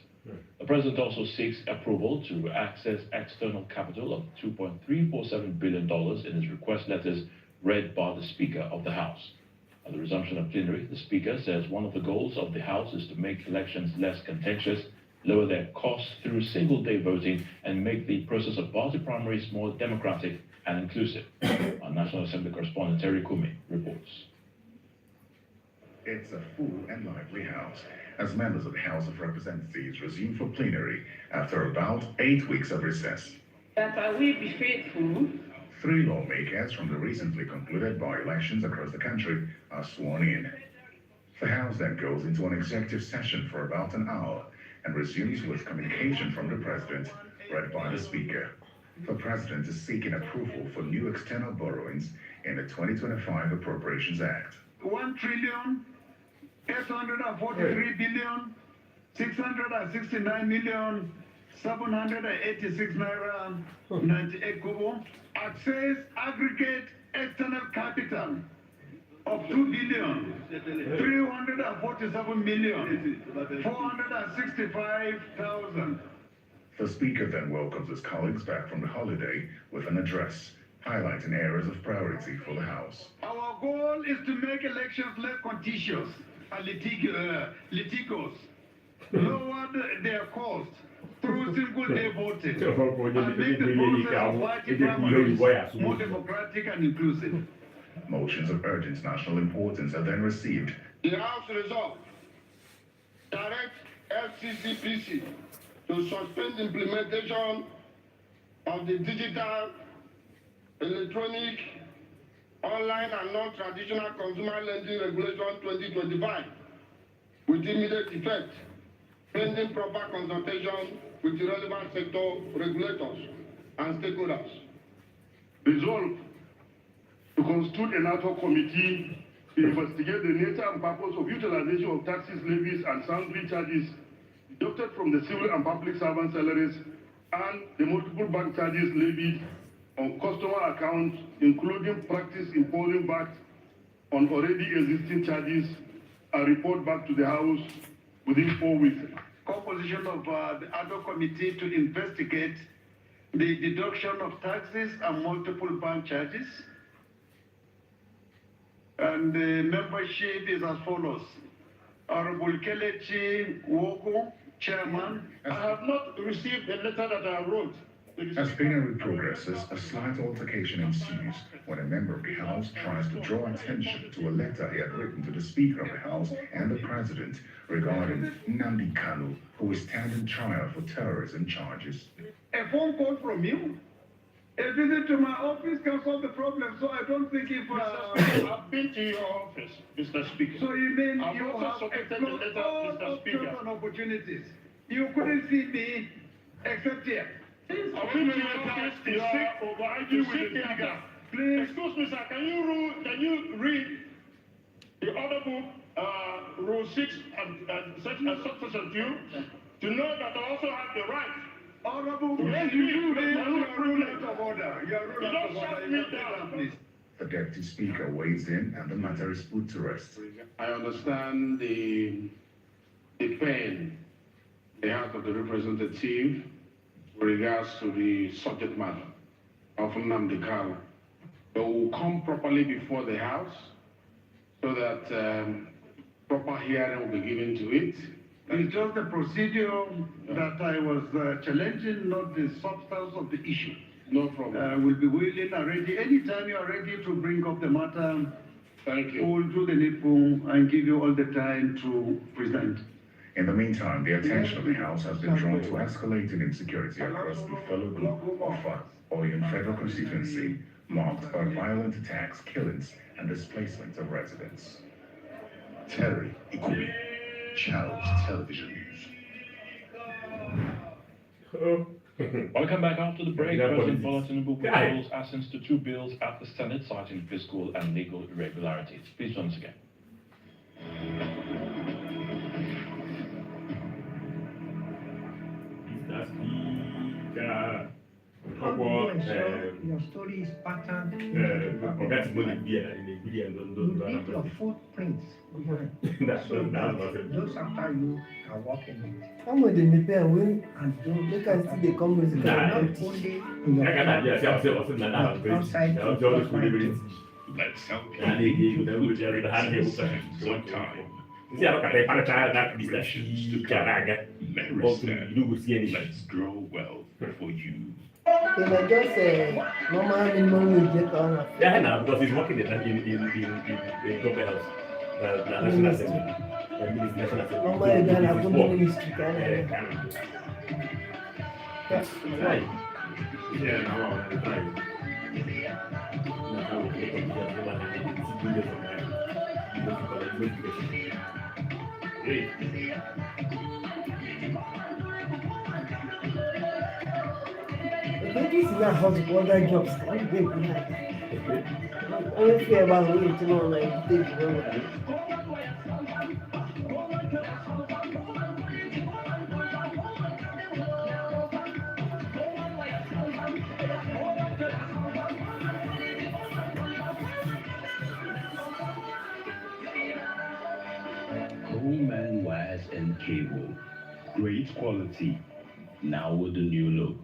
The President also seeks approval to access external capital of $2.347 billion in his request letters read by the Speaker of the House. At the resumption of plenary, the Speaker says one of the goals of the House is to make elections less contentious, lower their costs through single-day voting, and make the process of party primaries more democratic and inclusive. Our National Assembly correspondent Terry Kumi reports. It's a full and lively House as members of the House of Representatives resume for plenary after about 8 weeks of recess. That I will be faithful. 3 lawmakers from the recently concluded by-elections across the country are sworn in. The House then goes into an executive session for about an hour and resumes with communication from the President, read by the Speaker. The President is seeking approval for new external borrowings in the 2025 Appropriations Act. 1,843,777,000 669,786 naira 98 kobo. Access aggregate external capital of 2,347,465,000. The Speaker then welcomes his colleagues back from the holiday with an address highlighting areas of priority for the House. Our goal is to make elections less contentious and litigious, lower their cost through single-day voting, and make the process of party primaries more democratic and inclusive. Motions of urgent national importance are then received. The House resolved, direct FCCPC to suspend implementation of the digital, electronic, online and non-traditional consumer lending regulation 2025 with immediate effect, pending proper consultation with the relevant sector regulators and stakeholders. Resolve to constitute an ad hoc committee to investigate the nature and purpose of utilization of taxes, levies, and sundry charges deducted from the civil and public servant salaries and the multiple bank charges levied on customer accounts, including practice imposing VAT on already existing charges, and report back to the House within 4 weeks. Composition of the ad hoc committee to investigate the deduction of taxes and multiple bank charges. And the membership is as follows. Honorable Kelechi Woko, Chairman. I have not received the letter that I wrote. As plenary progresses, a slight altercation ensues when a member of the House tries to draw attention to a letter he had written to the Speaker of the House and the President regarding Nnamdi Kanu, who is standing trial for terrorism charges. A phone call from you? A visit to my office can solve the problem, so I don't think if... I've been to your office, Mr. Speaker. So you mean I've you also have submitted the explored letter, all Mr. Speaker. options and opportunities. You couldn't see me except here. I've been to your office to sit with the Speaker. Please. Excuse me, sir, can you read the order book, Rule 6 and Subsection 2, to know that I also have the right. Honorable, Yes, you you do. are rule out of order. You are rule You out don't of order. shut me down. Please. The Deputy Speaker weighs in and the matter is put to rest. I understand the pain the House of the Representative with regards to the subject matter of Nnamdi Kanu. But will come properly before the House so that proper hearing will be given to it. It's just the procedure that I was challenging, not the substance of the issue. No problem. We'll be willing and ready. Anytime you are ready to bring up the matter, thank you. We'll do the needful and give you all the time to present. In the meantime, the attention of the House has been drawn to escalating insecurity across the fellow group of Oyon Federal Constituency, marked by violent attacks, killings, and displacement of residents. Terry Ikubi, Channels Television News. Welcome back after the break. President Bola Tinubu withholds assents to 2 bills at the Senate, citing fiscal and legal irregularities. Please join us again. Your story is patterned. You leave your footprints behind. So that those after you are walking it. How much they may pay away? And They can see the comments. only in your outside. Let's help you one time. Let's grow wealth for you. They might just normal minimum wage on. Yeah, no, because he's working in government house. National Assembly. National Assembly. Normally, they are going ministry. Right. Yeah, no, right. But this is not how to go other jobs. I'm big. I don't care about waiting to know like this. wires and cable. Great quality. Now with the new look.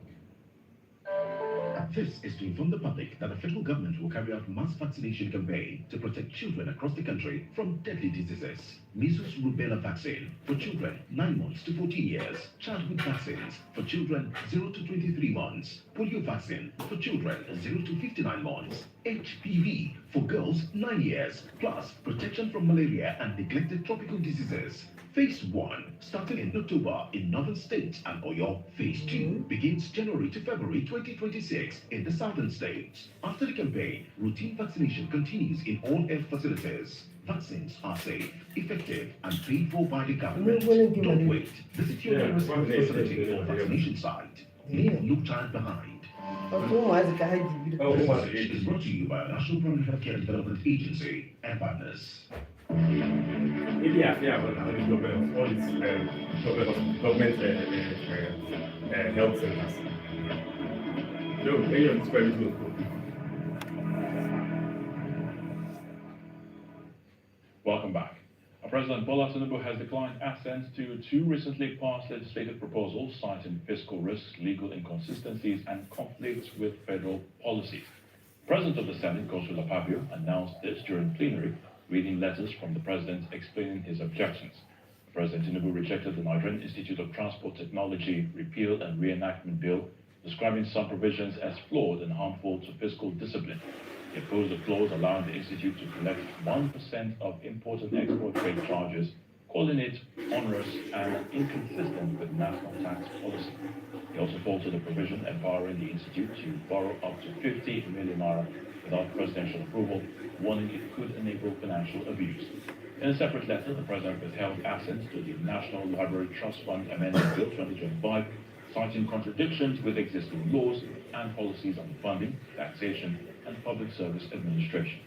This is to inform the public that the federal government will carry out mass vaccination campaign to protect children across the country from deadly diseases. Measles rubella vaccine for children 9 months to 14 years. Childhood vaccines for children 0 to 23 months. Polio vaccine for children 0 to 59 months. HPV for girls 9 years. Plus protection from malaria and neglected tropical diseases. Phase 1, starting in October in northern states and Oyo. Phase 2 begins January to February 2026 in the southern states. After the campaign, routine vaccination continues in all health facilities. Vaccines are safe, effective, and paid for by the government. Don't wait. Visit your nearest health facility or vaccination site. Leave no child behind. This message is brought to you by National Primary Healthcare Development Agency and partners. Maybe I fear about all these government health centers. No, many of these private ones. Welcome back. President Bola Tinubu has declined assent to 2 recently passed legislative proposals citing fiscal risks, legal inconsistencies, and conflicts with federal policies. President of the Senate, Godswill Akpabio, announced this during plenary, reading letters from the President explaining his objections. President Tinubu rejected the Nigerian Institute of Transport Technology Repeal and Reenactment Bill, describing some provisions as flawed and harmful to fiscal discipline. He opposed a clause allowing the Institute to collect 1% of import and export trade charges, calling it onerous and inconsistent with national tax policy. He also faulted a provision empowering the Institute to borrow up to 50 million naira without presidential approval, warning it could enable financial abuse. In a separate letter, the President withheld assent to the National Library Trust Fund Amendment Bill 2025, citing contradictions with existing laws and policies on funding, taxation, and public service administration.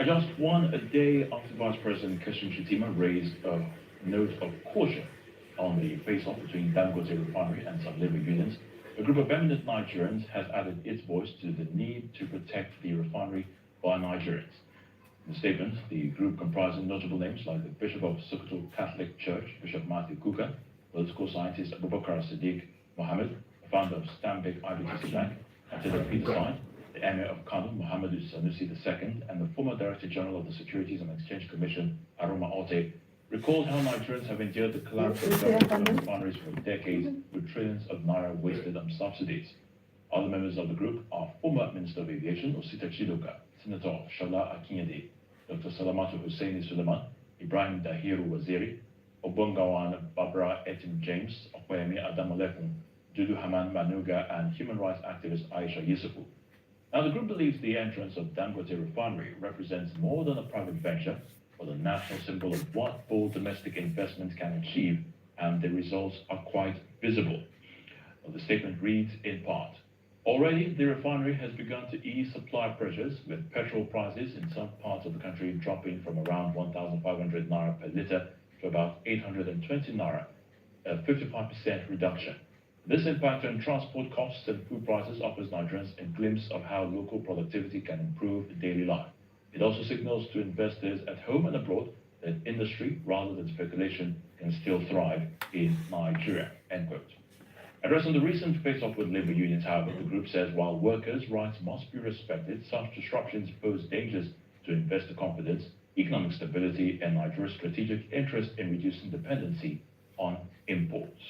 Just a day after Vice President Kashim Shettima raised a note of caution on the face-off between Dangote Refinery and some labor unions, a group of eminent Nigerians has added its voice to the need to protect the refinery by Nigerians. In the statement, the group comprising notable names like the Bishop of Sokoto Catholic Church, Bishop Matthew Kuka, political scientist Abubakar Siddiq Mohammed, the founder of Stanbic IBTC Bank, Attila Peterson, the Emir of Kano, Muhammadu Sanusi II, and the former Director General of the Securities and Exchange Commission, Aroma Ote, recalled how Nigerians have endured the collapse of government refineries for decades with trillions of naira wasted on subsidies. Other members of the group are former Minister of Aviation Osita Chidoka, Senator Shola Akinyede, Dr. Salamatu Husseini Suleiman, Ibrahim Dahiru Waziri, Obongawan Barbara Etim James, Okwemi Adamalekun, Dudu Haman Manuga, and human rights activist Aisha Yusufu. Now, the group believes the entrance of Dangote Refinery represents more than a private venture, but a national symbol of what bold domestic investment can achieve, and the results are quite visible. Well, the statement reads in part, already the refinery has begun to ease supply pressures, with petrol prices in some parts of the country dropping from around 1,500 naira per litre to about 820 naira, a 55% reduction. This impact on transport costs and food prices offers Nigerians a glimpse of how local productivity can improve daily life. It also signals to investors at home and abroad that industry, rather than speculation, can still thrive in Nigeria, end quote. Addressing the recent face-off with labor unions, however, the group says while workers' rights must be respected, such disruptions pose dangers to investor confidence, economic stability, and Nigeria's strategic interest in reducing dependency on imports.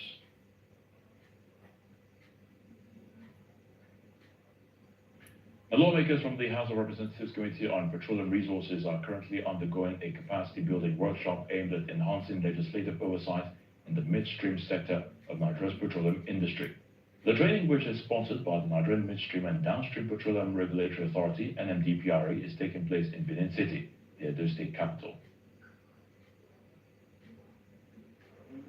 The lawmakers from the House of Representatives Committee on Petroleum Resources are currently undergoing a capacity-building workshop aimed at enhancing legislative oversight in the midstream sector of Nigeria's petroleum industry. The training, which is sponsored by the Nigerian Midstream and Downstream Petroleum Regulatory Authority, NMDPRA, is taking place in Benin City, the Edo State capital.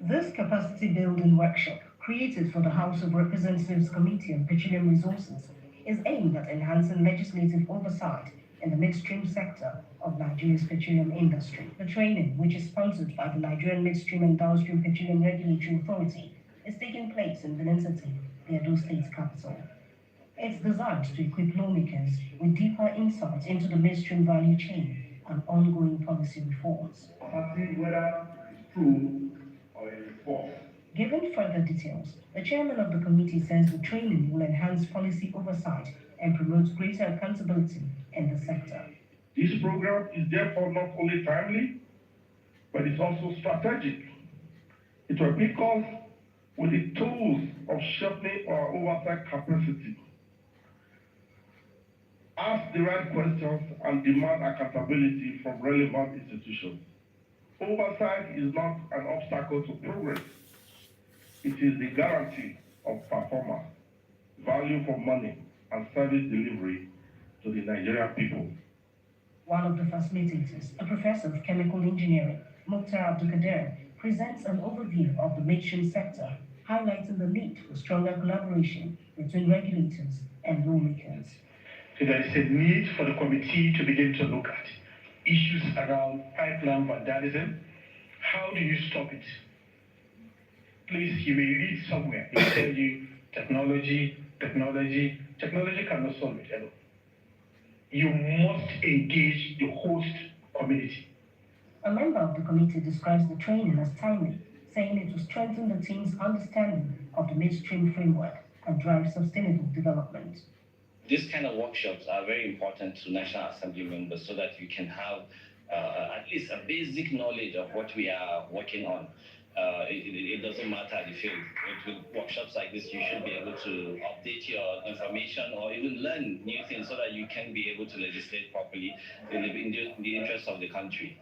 This capacity-building workshop, created for the House of Representatives Committee on Petroleum Resources, is aimed at enhancing legislative oversight in the midstream sector of Nigeria's petroleum industry. The training, which is sponsored by the Nigerian Midstream and Downstream Petroleum Regulatory Authority, is taking place in Benin City, the Edo State capital. It's designed to equip lawmakers with deeper insight into the midstream value chain and ongoing policy reforms. Whether it's true or it is false. Given further details, the chairman of the committee says the training will enhance policy oversight and promote greater accountability in the sector. This program is therefore not only timely, but it's also strategic. It will equip us with the tools of sharpening our oversight capacity. Ask the right questions and demand accountability from relevant institutions. Oversight is not an obstacle to progress. It is the guarantee of performance, value for money, and service delivery to the Nigerian people. One of the facilitators, a professor of chemical engineering, Mukhtar Abdulkader, presents an overview of the midstream sector, highlighting the need for stronger collaboration between regulators and lawmakers. So there is a need for the committee to begin to look at issues around pipeline vandalism. How do you stop it? Please, you may read somewhere, it will tell you technology cannot solve it alone. You must engage the host community. A member of the committee describes the training as timely, saying it will strengthen the team's understanding of the midstream framework and drive sustainable development. These kind of workshops are very important to National Assembly members so that you can have at least a basic knowledge of what we are working on. It doesn't matter the field. With workshops like this, you should be able to update your information or even learn new things so that you can be able to legislate properly in the interest of the country.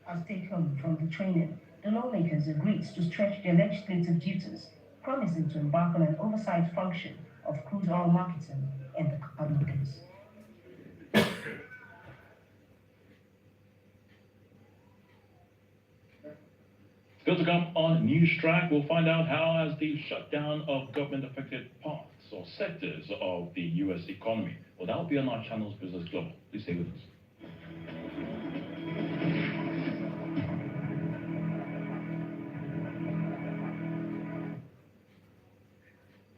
As take home from the training, the lawmakers agreed to stretch their legislative duties, promising to embark on an oversight function of crude oil marketing in the coming days. Still to come on News Track, we'll find out how has the shutdown of government affected parts or sectors of the U.S. economy. Well, that will be on our channel's Business Global. Please stay with us.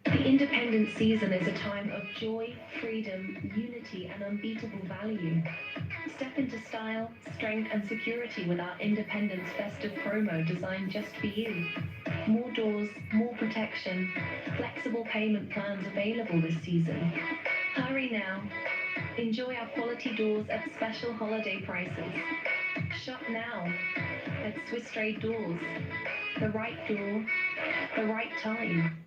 The independent season is a time of joy, freedom, unity, and unbeatable value. Step into style, strength, and security with our Independence Festive promo designed just for you. More doors, more protection, flexible payment plans available this season. Hurry now. Enjoy our quality doors at special holiday prices. Shop now at Swiss Trade Doors. The right door, the right time.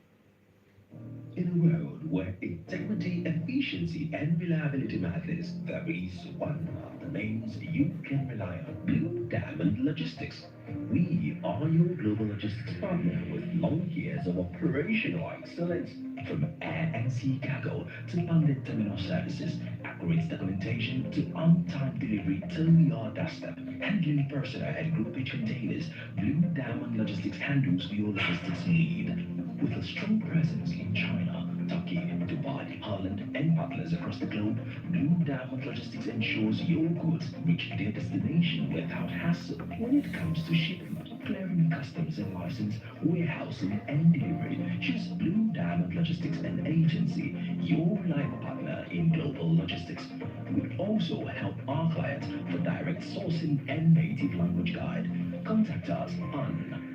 In a world where integrity, efficiency, and reliability matters, there is one of the names you can rely on: Blue Diamond Logistics. We are your global logistics partner with long years of operational excellence. From air and sea cargo to landed terminal services, accurate documentation to on-time delivery to your doorstep, handling personal and groupage containers, Blue Diamond Logistics handles your logistics need. With a strong presence in China, Turkey, Dubai, Holland, and partners across the globe, Blue Diamond Logistics ensures your goods reach their destination without hassle. When it comes to shipment, clearing customs and license, warehousing, and delivery, choose Blue Diamond Logistics and Agency, your reliable partner in global logistics. We also help our clients for direct sourcing and native language guide. Contact us on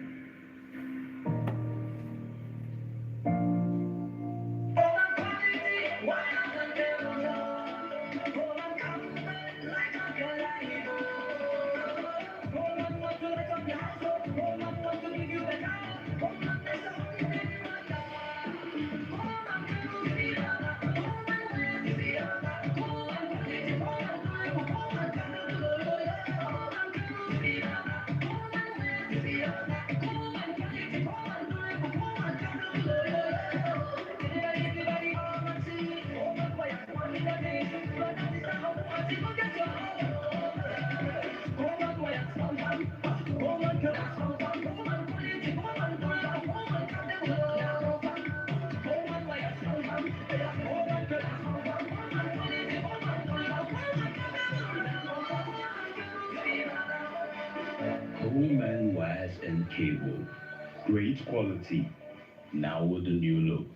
Coleman Wires and Cable. Great quality, now with a new look.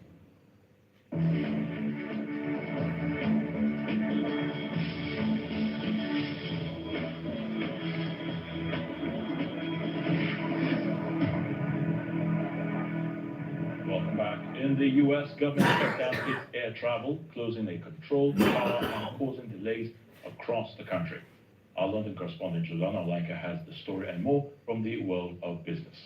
the U.S. government shut down its air travel, closing a controlled tower and causing delays across the country. Our London correspondent Juliana Olenka has the story and more from the world of business.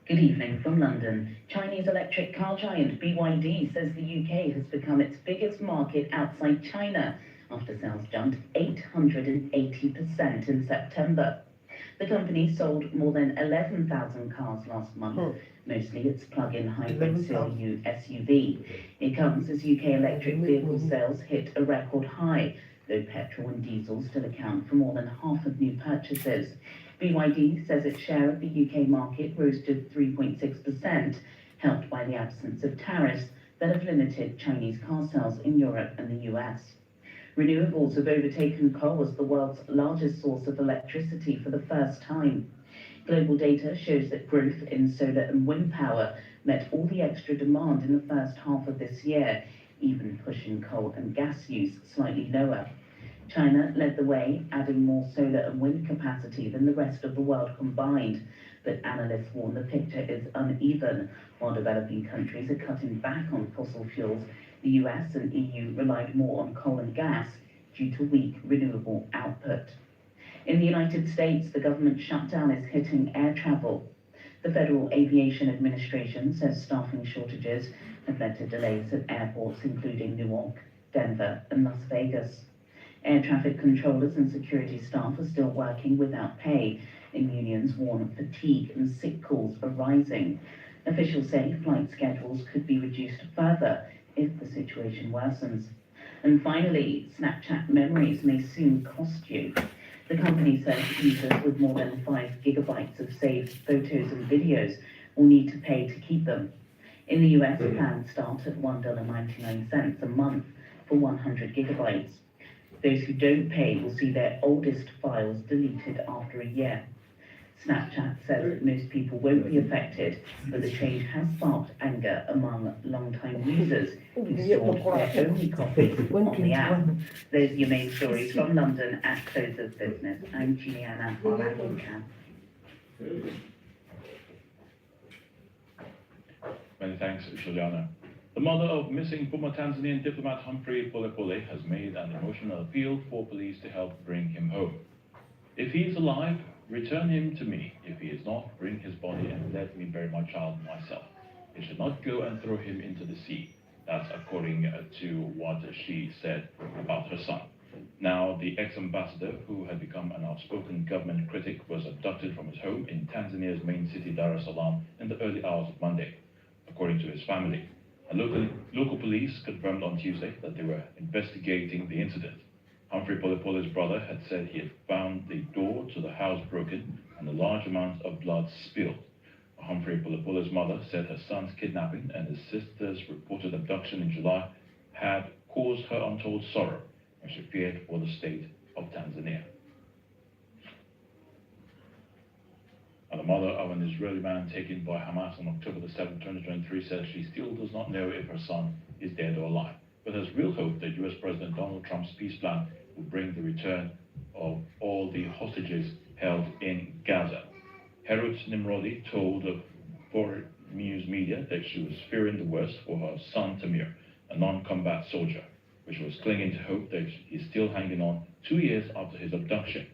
Good evening from London. Chinese electric car giant BYD says the UK has become its biggest market outside China after sales jumped 880% in September. The company sold more than 11,000 cars last month, mostly its plug-in hybrid CLU SUV. It comes as UK electric vehicle sales hit a record high, though petrol and diesel still account for more than half of new purchases. BYD says its share of the UK market rose to 3.6%, helped by the absence of tariffs that have limited Chinese car sales in Europe and the US. Renewables have overtaken coal as the world's largest source of electricity for the first time. Global data shows that growth in solar and wind power met all the extra demand in the first half of this year, even pushing coal and gas use slightly lower. China led the way, adding more solar and wind capacity than the rest of the world combined. But analysts warn the picture is uneven. While developing countries are cutting back on fossil fuels, the US and EU relied more on coal and gas due to weak renewable output. In the United States, the government shutdown is hitting air travel. The Federal Aviation Administration says staffing shortages have led to delays at airports including Newark, Denver, and Las Vegas. Air traffic controllers and security staff are still working without pay, and unions warn fatigue and sick calls are rising. Officials say flight schedules could be reduced further if the situation worsens. And finally, Snapchat memories may soon cost you. The company says users with more than 5 gigabytes of saved photos and videos will need to pay to keep them. In the US, plans start at $1.99 a month for 100 gigabytes. Those who don't pay will see their oldest files deleted after a year. Snapchat says that most people won't be affected, but the change has sparked anger among long-time users who stored their only copy on the app. Those are your main stories from London at Close of Business. I'm Juliana Olenka. Many thanks, Juliana. The mother of missing former Tanzanian diplomat Humphrey Polepole has made an emotional appeal for police to help bring him home. If he is alive, return him to me. If he is not, bring his body and let me bury my child myself. You should not go and throw him into the sea. That's according to what she said about her son. Now, the ex-ambassador, who had become an outspoken government critic, was abducted from his home in Tanzania's main city, Dar es Salaam, in the early hours of Monday, according to his family. Local police confirmed on Tuesday that they were investigating the incident. Humphrey Polepole's brother had said he had found the door to the house broken and a large amount of blood spilled. Humphrey Polepole's mother said her son's kidnapping and his sister's reported abduction in July had caused her untold sorrow, and she feared for the state of Tanzania. And the mother of an Israeli man taken by Hamas on October 7, 2023 says she still does not know if her son is dead or alive, but has real hope that US President Donald Trump's peace plan will bring the return of all the hostages held in Gaza. Herut Nimrodi told foreign news media that she was fearing the worst for her son Tamir, a non-combat soldier, which was clinging to hope that he's still hanging on 2 years after his abduction.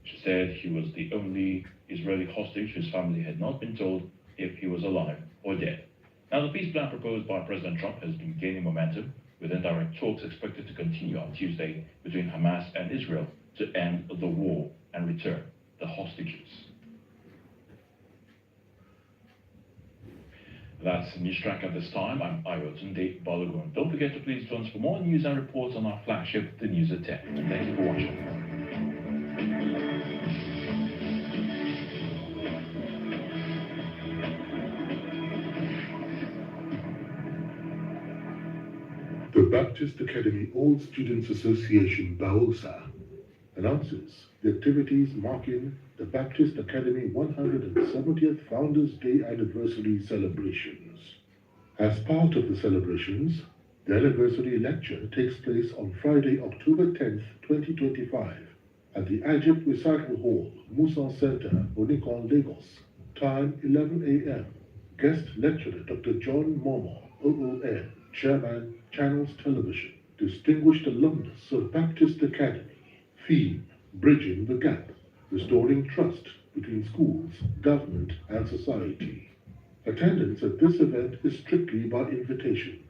She said he was the only Israeli hostage whose family had not been told if he was alive or dead. Now, the peace plan proposed by President Trump has been gaining momentum, with indirect talks expected to continue on Tuesday between Hamas and Israel to end the war and return the hostages. That's News Track at this time. I'm Ayotunde Balogun. Don't forget to please join us for more news and reports on our flagship, The News at 10. Thank you for watching. The Baptist Academy All Students Association, BAOSA, announces the activities marking the Baptist Academy 170th Founders Day Anniversary celebrations. As part of the celebrations, the anniversary lecture takes place on Friday, October 10th, 2025, at the Ajib Recycle Hall, Musa Center, Onikon, Lagos. Time 11 a.m. Guest lecturer Dr. John Momo, OON, Chairman, Channels Television. Distinguished alumnus of Baptist Academy. Theme, Bridging the Gap, Restoring Trust between Schools, Government and Society. Attendance at this event is strictly by invitation.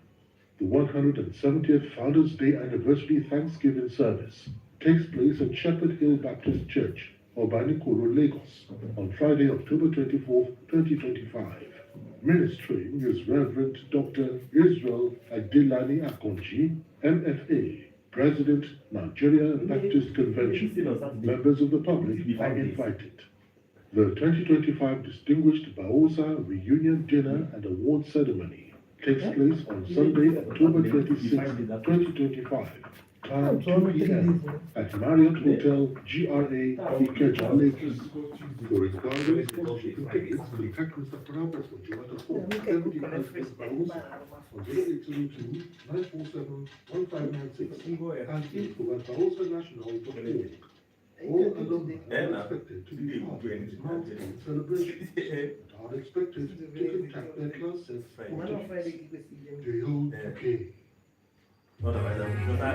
The 170th Founders Day Anniversary Thanksgiving Service takes place at Shepherd Hill Baptist Church, Obanikoro, Lagos, on Friday, October 24, 2025. Ministering is Reverend Dr. Israel Adelani Akonji, MFA, President, Nigeria Baptist Convention. Members of the public are invited. The 2025 Distinguished Baosa Reunion Dinner and Award Ceremony takes place on Sunday, October 26, 2025. Time 2 p.m. at Marriott Hotel, GRA, Ikeja, Lagos. For inquiries, contact Mr. Parabas for Jonathan Ford, Deputy President Baosa, on 0802 947 1596 and info at baosa.national.org. All alumni are expected to be part of this milestone celebration, but are expected to contact their class sets for tickets. Dale UK. But I don't have that.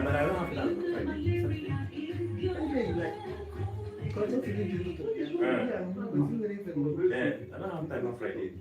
Yeah, I don't have time on Friday.